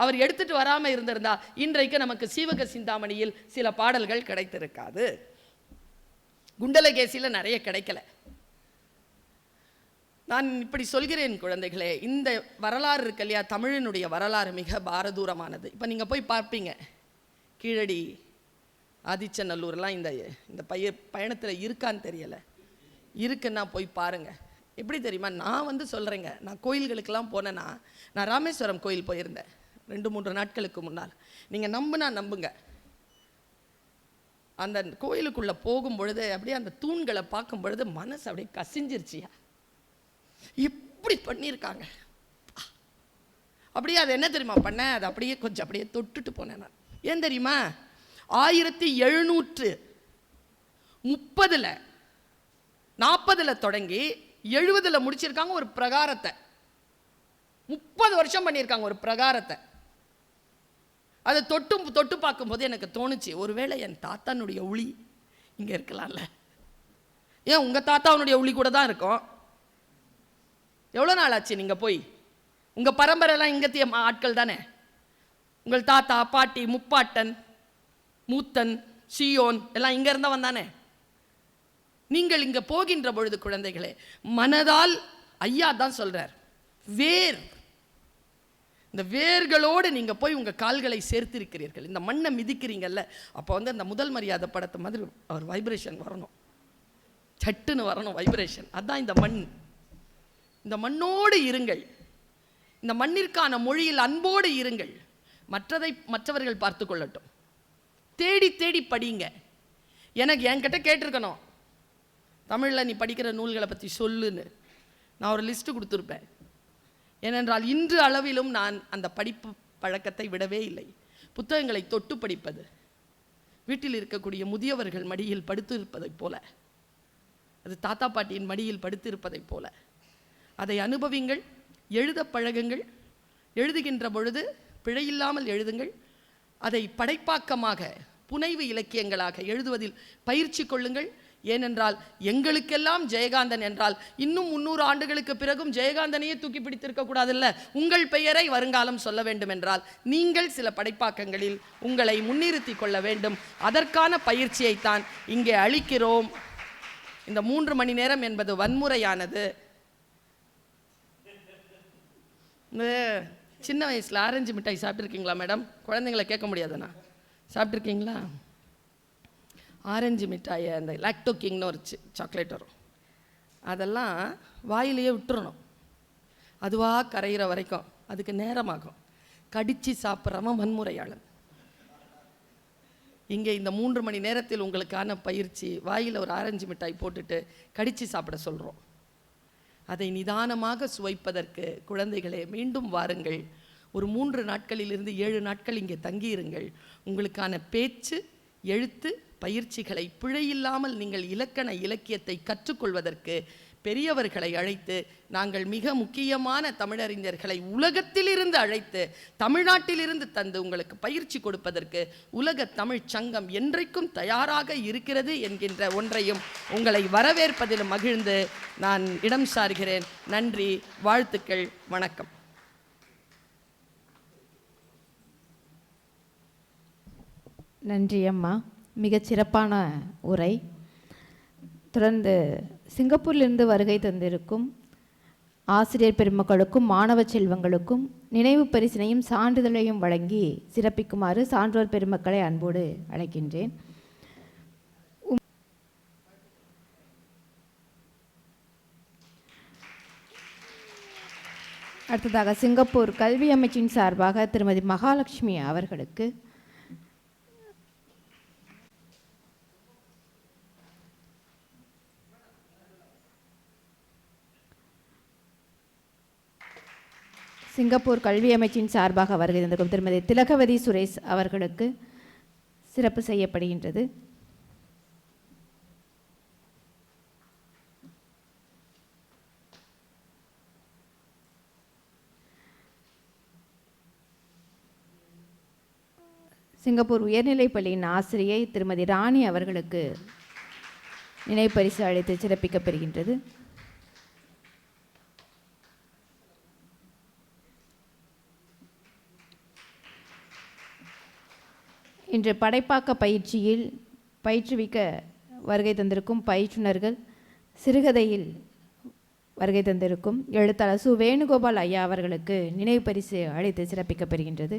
Speaker 1: அவர் எடுத்துட்டு வராமல் இருந்திருந்தா இன்றைக்கு நமக்கு சீவக சிந்தாமணியில் சில பாடல்கள் கிடைத்திருக்காது. குண்டலகேசியில் நிறைய கிடைக்கல. நான் இப்படி சொல்கிறேன் குழந்தைகளே, இந்த வரலாறு இருக்கு இல்லையா, தமிழினுடைய வரலாறு மிக பாரதூரமானது. இப்போ நீங்கள் போய் பார்ப்பீங்க, கீழடி, ஆதிச்சநல்லூர்லாம் இந்த பயணத்தில் இருக்கான்னு தெரியலை. இருக்குன்னா போய் பாருங்க. எப்படி தெரியுமா? நான் சொல்கிறேங்க, நான் கோயில்களுக்கெல்லாம் போனேன்னா, நான் ராமேஸ்வரம் கோயில் போயிருந்தேன் 2-3 நாட்களுக்கு முன்னால். நீங்கள் நம்புங்க, அந்த கோயிலுக்குள்ளே போகும் பொழுது அப்படியே அந்த தூண்களை பார்க்கும் பொழுது மனசு அப்படியே கசிஞ்சிருச்சியா, இப்படி பண்ணியிருக்காங்க. அப்படியே அது என்ன தெரியுமா பண்ணேன், அது அப்படியே கொஞ்சம் அப்படியே தொட்டுட்டு போனேன் நான். ஏன் தெரியுமா? 1730 40 தொடங்கி 70 முடிச்சிருக்காங்க ஒரு பிரகாரத்தை. 30 வருஷம் பண்ணியிருக்காங்க ஒரு பிரகாரத்தை. அதை தொட்டு பார்க்கும்போது எனக்கு தோணுச்சு, ஒருவேளை என் தாத்தானுடைய உளி இங்கே இருக்கலாம்ல. ஏன் உங்கள் தாத்தாவுடைய உளி கூட தான் இருக்கும். எவ்வளோ நாள் ஆச்சு நீங்கள் போய்? உங்கள் பரம்பரைலாம் இங்கத்திய ஆட்கள் தானே. உங்கள் தாத்தா, பாட்டி, முப்பாட்டன், மூத்தன், சியோன் எல்லாம் இங்கே இருந்தவன் தானே. நீங்கள் இங்கே போகின்ற பொழுது குழந்தைகளே, மனதால் ஐயா தான் சொல்றார், வேர், இந்த வேர்களோடு நீங்கள் போய் உங்கள் கால்களை சேர்த்திருக்கிறீர்கள், இந்த மண்ணை மிதிக்கிறீங்கல்ல. அப்போ அந்த முதல் மரியாதை படத்தை மாதிரி அவர் வைப்ரேஷன் வரணும், சட்டுன்னு வரணும் வைப்ரேஷன். அதுதான் இந்த மண். இந்த மண்ணோடு இருங்கள், இந்த மண்ணிற்கான மொழியில் அன்போடு இருங்கள். மற்றதை மற்றவர்கள் பார்த்து கொள்ளட்டும். தேடி தேடி படிங்க. எனக்கு என்கிட்ட கேட்டிருக்கணும், தமிழில் நீ படிக்கிற நூல்களை பற்றி சொல்லுன்னு. நான் ஒரு லிஸ்ட்டு கொடுத்துருப்பேன். ஏனென்றால் இன்று அளவிலும் நான் அந்த படிப்பு பழக்கத்தை விடவே இல்லை. புத்தகங்களை தொட்டு படிப்பது, வீட்டில் இருக்கக்கூடிய முதியவர்கள் மடியில் படுத்திருப்பதைப் போல, அது தாத்தா பாட்டியின் மடியில் படுத்திருப்பதைப் போல அதை அனுபவிங்கள். எழுத பழகுங்கள். எழுதுகின்ற பொழுது பிழையில்லாமல் எழுதுங்கள். அதை படைப்பாக்கமாக, புனைவு இலக்கியங்களாக எழுதுவதில் பயிற்சி கொள்ளுங்கள். ஏனென்றால் எங்களுக்கெல்லாம் ஜெயகாந்தன் என்றால் இன்னும் 300 ஆண்டுகளுக்கு பிறகும் ஜெயகாந்தனையே தூக்கி பிடித்திருக்க கூடாதுல்ல. உங்கள் பெயரை வருங்காலம் சொல்ல வேண்டும் என்றால் நீங்கள் சில படைப்பாக்கங்களில் உங்களை முன்னிறுத்தி கொள்ள வேண்டும். அதற்கான பயிற்சியைத்தான் இங்கே அளிக்கிறோம். இந்த 3 மணி நேரம் என்பது வன்முறையானது. சின்ன வயசில் ஆரஞ்சு மிட்டாய் சாப்பிட்ருக்கீங்களா மேடம்? குழந்தைங்களை கேட்க முடியாதுண்ணா. சாப்பிட்ருக்கீங்களா? ஆரஞ்சு மிட்டாயை, அந்த லாக்டோ கிங்னு ஒரு சாக்லேட் வரும், அதெல்லாம் வாயிலேயே விட்டுறணும். அதுவாக கரையிற வரைக்கும் அதுக்கு நேரமாகும். கடித்து சாப்பிட்றவன் வன்முறையாளன். இங்கே இந்த 3 மணி நேரத்தில் உங்களுக்கான பயிற்சி, வாயில் ஒரு ஆரஞ்சு மிட்டாய் போட்டுட்டு கடித்து சாப்பிட சொல்கிறோம். அதை நிதானமாக சுவைப்பதற்கு குழந்தைகளே மீண்டும் வாருங்கள். ஒரு 3 நாட்களிலிருந்து 7 நாட்கள் இங்கே தங்கியிருங்கள். உங்களுக்கான பேச்சு, எழுத்து பயிற்சிகளை பிழையில்லாமல் நீங்கள் இலக்கண இலக்கியத்தை கற்றுக்கொள்வதற்கு பெரியவர்களை அழைத்து, நாங்கள் மிக முக்கியமான தமிழறிஞர்களை உலகத்திலிருந்து அழைத்து தமிழ்நாட்டிலிருந்து தந்து உங்களுக்கு பயிற்சி கொடுப்பதற்கு உலக தமிழ் சங்கம் என்றைக்கும் தயாராக இருக்கிறது என்கின்ற ஒன்றையும் உங்களை வரவேற்பதில் மகிழ்ந்து நான் இடம் சார்கிறேன். நன்றி, வாழ்த்துக்கள், வணக்கம்.
Speaker 2: நன்றி அம்மா, மிகச் சிறப்பான உரை. தொடர்ந்து சிங்கப்பூரிலிருந்து வருகை தந்திருக்கும் ஆசிரியர் பெருமக்களுக்கும் மாணவ செல்வங்களுக்கும் நினைவு பரிசினையும் சான்றிதழையும் வழங்கி சிறப்பிக்குமாறு சான்றோர் பெருமக்களை அன்போடு அழைக்கின்றேன். அடுத்ததாக சிங்கப்பூர் கல்வி அமைச்சின் சார்பாக திருமதி மகாலட்சுமி அவர்களுக்கு சிங்கப்பூர் கல்வி அமைச்சின் சார்பாக வருகை தந்திருக்கும் திருமதி திலகவதி சுரேஷ் அவர்களுக்கு சிறப்பு செய்யப்படுகின்றது. சிங்கப்பூர் உயர்நிலைப் பள்ளியின் ஆசிரியை திருமதி ராணி அவர்களுக்கு நினைவு பரிசு அளித்து சிறப்பிக்கப்பெறுகின்றது. இன்று படைப்பாக்க பயிற்சியில் பயிற்றுவிக்க வருகை தந்திருக்கும் பயிற்றுனர்கள், சிறுகதையில் வருகை தந்திருக்கும் எழுத்தாளர் சு வேணுகோபால் ஐயா அவர்களுக்கு நினைவு பரிசு அளித்து சிறப்பிக்கப்பெறுகின்றது.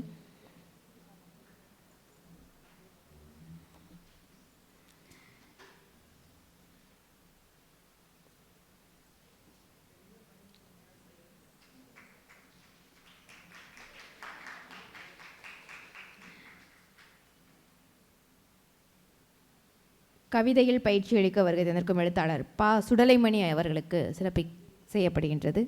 Speaker 2: கவிதையில் பயிற்சி அளிக்க வருகை தந்திருக்கும் எழுத்தாளர் பா சுடலைமணி அவர்களுக்கு சிறப்பு செய்யப்படுகின்றது.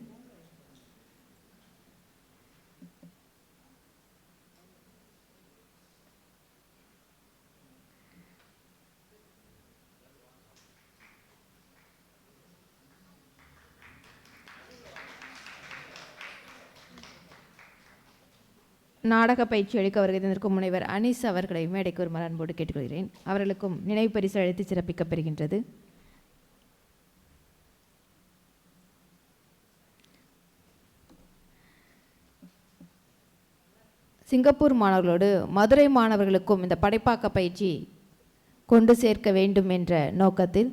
Speaker 2: நாடக பயிற்சி அளிக்க வருகை தந்திருக்கும் முனைவர் அனீஸ் அவர்களை மேடைக்கு ஒரு அன்போடு கேட்டுக்கொள்கிறேன். அவர்களுக்கும் நினைவு பரிசு அளித்து சிறப்பிக்கப்பெறுகின்றது. சிங்கப்பூர் மாணவர்களோடு மதுரை மாணவர்களுக்கும் இந்த படைப்பாக்க பயிற்சி கொண்டு சேர்க்க வேண்டும் என்ற நோக்கத்தில்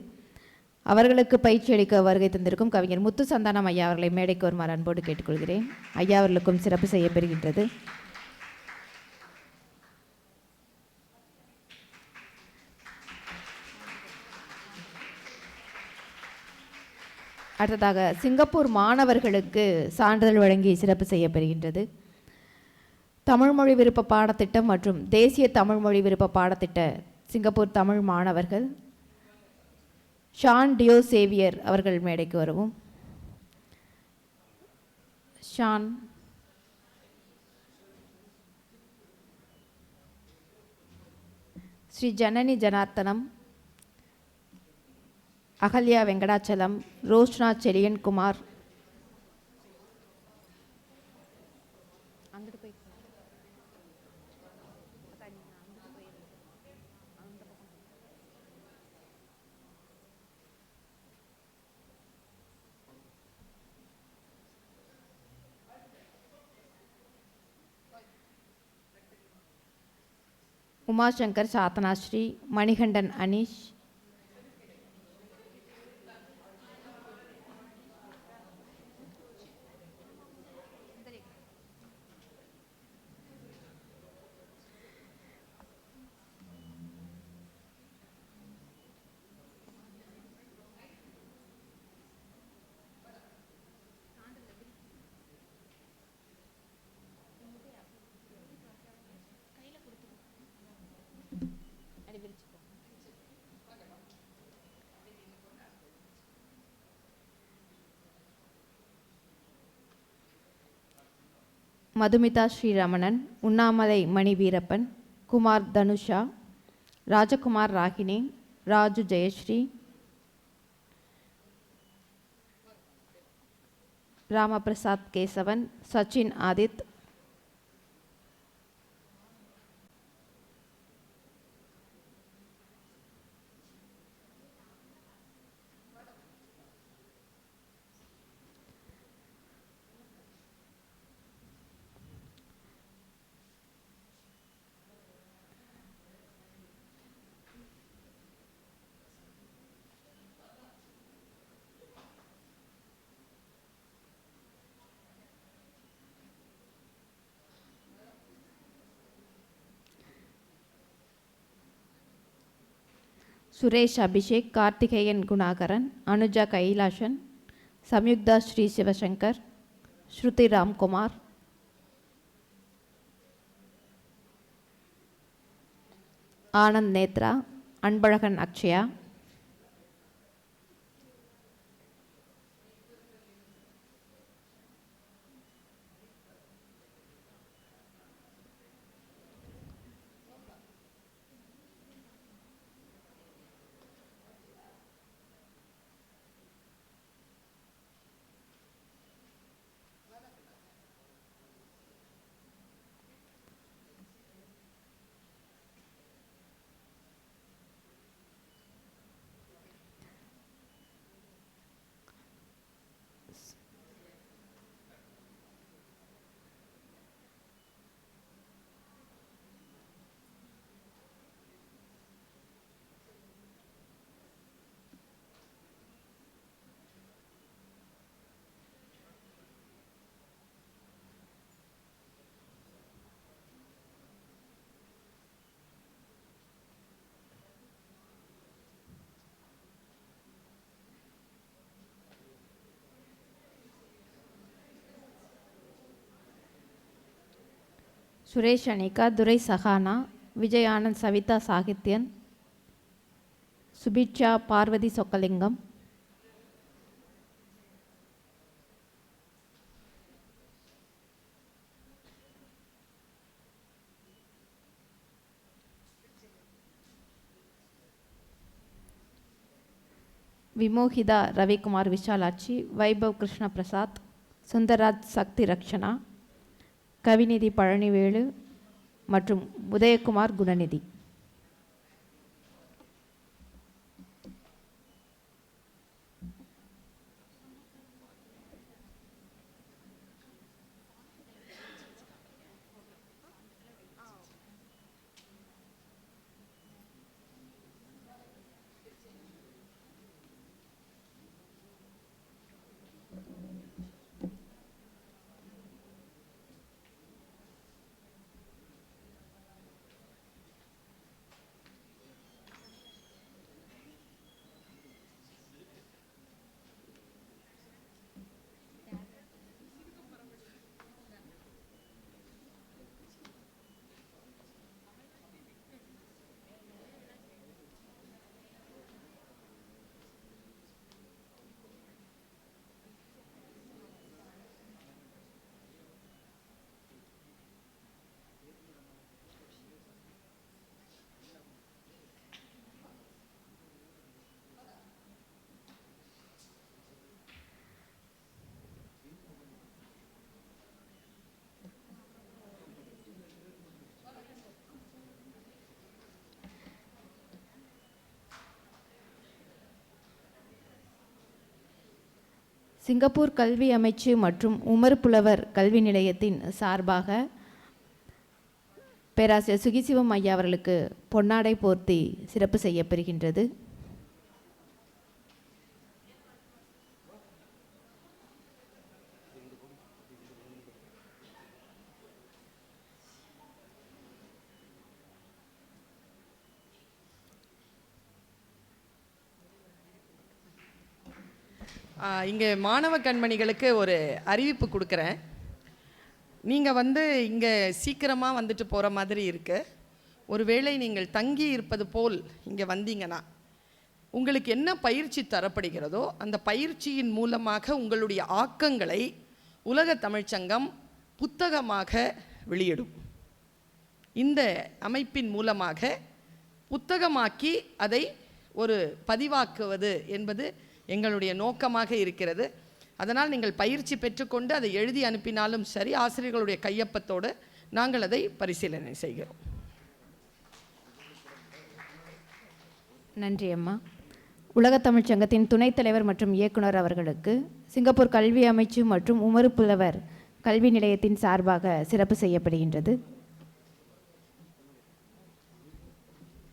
Speaker 2: அவர்களுக்கு பயிற்சி அளிக்க வருகை தந்திருக்கும் கவிஞர் முத்து சந்தானம் ஐயா அவர்களை மேடைக்கு வருமாறு அன்போடு கேட்டுக்கொள்கிறேன். ஐயா அவர்களுக்கும் சிறப்பு செய்யப்பெறுகின்றது. அடுத்ததாக சிங்கப்பூர் மாணவர்களுக்கு சான்றிதழ் வழங்கி சிறப்பு செய்யப்பெறுகின்றது. தமிழ்மொழி விருப்ப பாடத்திட்டம் மற்றும் தேசிய தமிழ்மொழி விருப்ப பாடத்திட்ட சிங்கப்பூர் தமிழ் மாணவர்கள் ஷான் டியோ சேவியர் அவர்கள் மேடைக்கு வரவும். ஷான், ஸ்ரீ ஜனனி ஜனார்த்தனம், அகல்யா வெங்கடாச்சலம், ரோஷ்னா செலியன் குமார், உமாசங்கர் சாத்தனாஸ்ரீ, மணிகண்டன் அனீஷ், மதுமிதா ஸ்ரீரமணன், உண்ணாமலை மணி வீரப்பன், குமார் தனுஷா, ராஜகுமார் ராகினி, ராஜு ஜெயஸ்ரீ, ராமபிரசாத் கேசவன், சச்சின் ஆதித், சுரேஷ் அபிஷேக், கார்த்திகேயன் குணாகரன், அனுஜா கைலாஷன், சம்யுக்தா ஸ்ரீ சிவசங்கர், ஸ்ருதி ராம்குமார், ஆனந்த் நேத்ரா, அன்பழகன் அக்ஷயா, சுரேஷ் அனிகா, துரை சஹானா, விஜய் ஆனந்த், சவிதா சாகித்யன், சுபிட்சா பார்வதி சொக்கலிங்கம், விமோகிதா ரவிக்குமார் விஷாலாட்சி, வைபவ் கிருஷ்ண பிரசாத், சுந்தராஜ் சக்தி ரக்ஷனா, கவிநிதி பழனிவேலு மற்றும் உதயகுமார் குணநிதி. சிங்கப்பூர் கல்வி அமைச்சு மற்றும் உமர் புலவர் கல்வி நிலையத்தின் சார்பாக பேராசிரியர் சுகிசிவம் ஐயா அவர்களுக்கு பொன்னாடை போர்த்தி சிறப்பு செய்யப்பெறுகின்றது.
Speaker 1: இங்கே மாணவ கண்மணிகளுக்கு ஒரு அறிவிப்பு கொடுக்குறேன். நீங்கள் இங்கே சீக்கிரமாக வந்துட்டு போகிற மாதிரி இருக்கு. ஒருவேளை நீங்கள் தங்கி இருப்பது போல் இங்கே வந்தீங்கன்னா உங்களுக்கு என்ன பயிற்சி தரப்படுகிறதோ அந்த பயிற்சியின் மூலமாக உங்களுடைய ஆக்கங்களை உலக தமிழ்ச்சங்கம் புத்தகமாக வெளியிடும். இந்த அமைப்பின் மூலமாக புத்தகமாக்கி அதை ஒரு பதிவாக்குவது என்பது எங்களுடைய நோக்கமாக இருக்கிறது. அதனால் நீங்கள் பயிற்சி பெற்றுக்கொண்டு அதை எழுதி அனுப்பினாலும் சரி, ஆசிரியர்களுடைய கையொப்பத்தோடு நாங்கள் அதை பரிசீலனை செய்கிறோம்.
Speaker 2: நன்றி அம்மா. உலகத் தமிழ்ச் சங்கத்தின் துணைத் தலைவர் மற்றும் இயக்குனர் அவர்களுக்கு சிங்கப்பூர் கல்வி அமைச்சு மற்றும் உமறு புலவர் கல்வி நிலையத்தின் சார்பாக சிறப்பு செய்யப்படுகின்றது.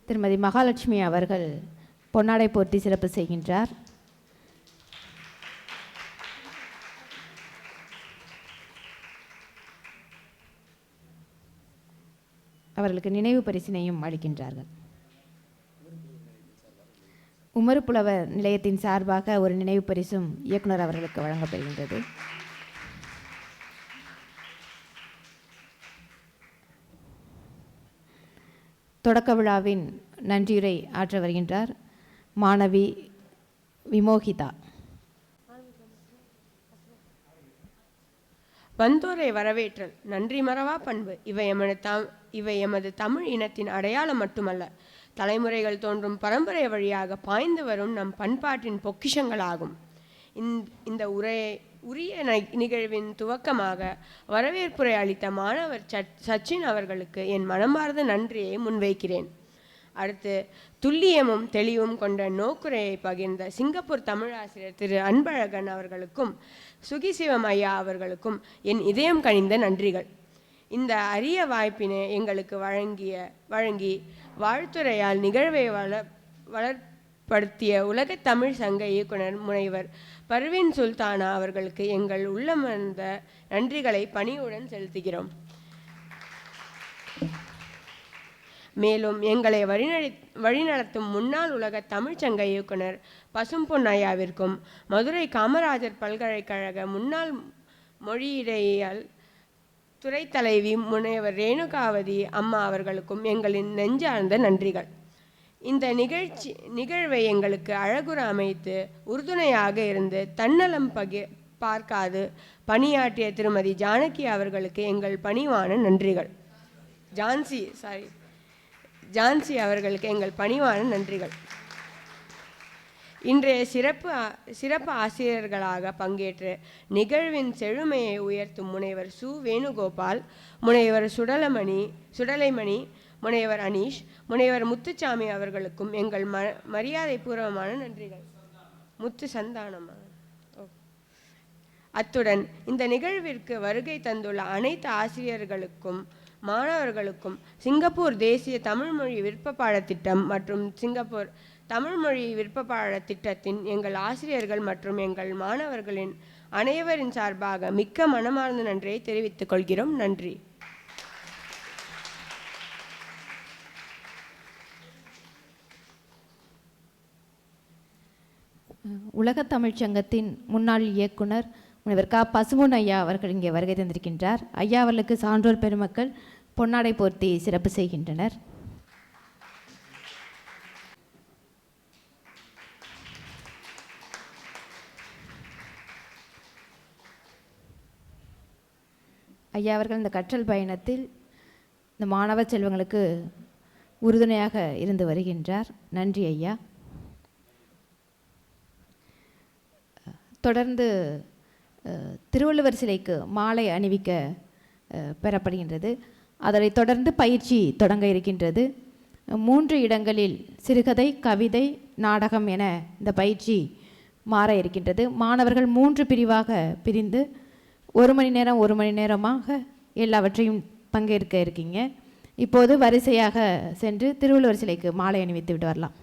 Speaker 2: திருமதி மகாலட்சுமி அவர்கள் பொன்னாடை போர்த்தி சிறப்பு செய்கின்றார். அவர்களுக்கு நினைவு பரிசினையும் அளிக்கின்றார்கள். உமறு புலவர் நிலையத்தின் சார்பாக ஒரு நினைவு பரிசும் இயக்குனர் அவர்களுக்கு வழங்கப்படுகின்றது. தொடக்க விழாவின் நன்றியுரை ஆற்ற வருகின்றார் மாணவி விமோகிதா.
Speaker 7: வந்தோரை வரவேற்றல் நன்றி மறவா பண்பு. இவை எமது தமிழ் இனத்தின் அடையாளம் மட்டுமல்ல, தலைமுறைகள் தோன்றும் பரம்பரை வழியாக பாய்ந்து வரும் நம் பண்பாட்டின் பொக்கிஷங்களாகும். இந்த உரிய நிகழ்வின் துவக்கமாக வரவேற்புரை அளித்த மாணவர் சச்சின் அவர்களுக்கு என் மனமார்ந்த நன்றியை முன்வைக்கிறேன். அடுத்து துல்லியமும் தெளிவும் கொண்ட நோக்குரையை பகிர்ந்த சிங்கப்பூர் தமிழாசிரியர் திரு அன்பழகன் அவர்களுக்கும் சுகிசிவம் ஐயா அவர்களுக்கும் என் இதயம் கனிந்த நன்றிகள். இந்த அரிய வாய்ப்பினை எங்களுக்கு வழங்கி வாழ்த்துறையால் நிகழ்வை வளர்ப்படுத்திய உலகத் தமிழ் சங்க இயக்குனர் முனைவர் பர்வீன் சுல்தானா அவர்களுக்கு எங்கள் உள்ளமர்ந்த நன்றிகளை பணியுடன் செலுத்துகிறோம். மேலும் எங்களை வழிநடத்தும் முன்னாள் உலக தமிழ்ச்சங்க இயக்குனர் பசும்பொன் ஐயாவிற்கும் மதுரை காமராஜர் பல்கலைக்கழக முன்னாள் மொழியியல் துறை தலைவி முனைவர் ரேணுகாவதி அம்மா அவர்களுக்கும் எங்களின் நெஞ்சார்ந்த நன்றிகள். இந்த நிகழ்வை எங்களுக்கு அழகுற அமைத்து உறுதுணையாக இருந்து தன்னலம் பார்க்காது பணியாற்றிய திருமதி ஜானகி அவர்களுக்கு எங்கள் பணிவான நன்றிகள். ஜான்சி அவர்களுக்கு எங்கள் பணிவான நன்றிகள். இன்றைய சிறப்பு ஆசிரியர்களாக பங்கேற்று நிகழ்வின் செழுமையை உயர்த்தும் முனைவர் சு வேணுகோபால், முனைவர் சுடலைமணி, முனைவர் அனீஷ், முனைவர் முத்துச்சாமி அவர்களுக்கும் எங்கள் மரியாதை பூர்வமான நன்றிகள். முத்து சந்தானமா? அத்துடன் இந்த நிகழ்விற்கு வருகை தந்துள்ள அனைத்து ஆசிரியர்களுக்கும் மாணவர்களுக்கும் சிங்கப்பூர் தேசிய தமிழ்மொழி விருப்ப பாடத்திட்டம் மற்றும் சிங்கப்பூர் தமிழ்மொழி விருப்ப பாடத்திட்டத்தின் எங்கள் ஆசிரியர்கள் மற்றும் எங்கள் மாணவர்களின் அனைவரின் சார்பாக மிக்க மனமார்ந்த நன்றியை தெரிவித்துக் கொள்கிறோம். நன்றி.
Speaker 2: உலகத் தமிழ்ச் சங்கத்தின் முன்னாள் இயக்குனர் முனைவர் க பசும்பொன் ஐயா அவர்கள் இங்கே வருகை தந்திருக்கின்றார். ஐயா அவர்களுக்கு சான்றோர் பெருமக்கள் பொன்னாடை போர்த்தி சிறப்பு செய்கின்றனர். ஐயா அவர்கள் இந்த கற்றல் பயணத்தில் இந்த மாணவ செல்வங்களுக்கு உறுதுணையாக இருந்து வருகின்றார். நன்றி ஐயா. தொடர்ந்து திருவள்ளுவர் சிலைக்கு மாலை அணிவிக்க பெறப்படுகின்றது. அதனைத் தொடர்ந்து பயிற்சி தொடங்க இருக்கின்றது. 3 இடங்களில் சிறுகதை, கவிதை, நாடகம் என இந்த பயிற்சி மாற இருக்கின்றது. மாணவர்கள் 3 பிரிவாக பிரிந்து 1 மணி நேரமாக எல்லாவற்றையும் பங்கேற்க இருக்கீங்க. இப்போது வரிசையாக சென்று திருவள்ளுவர் சிலைக்கு மாலை அணிவித்து விட்டு வரலாம்.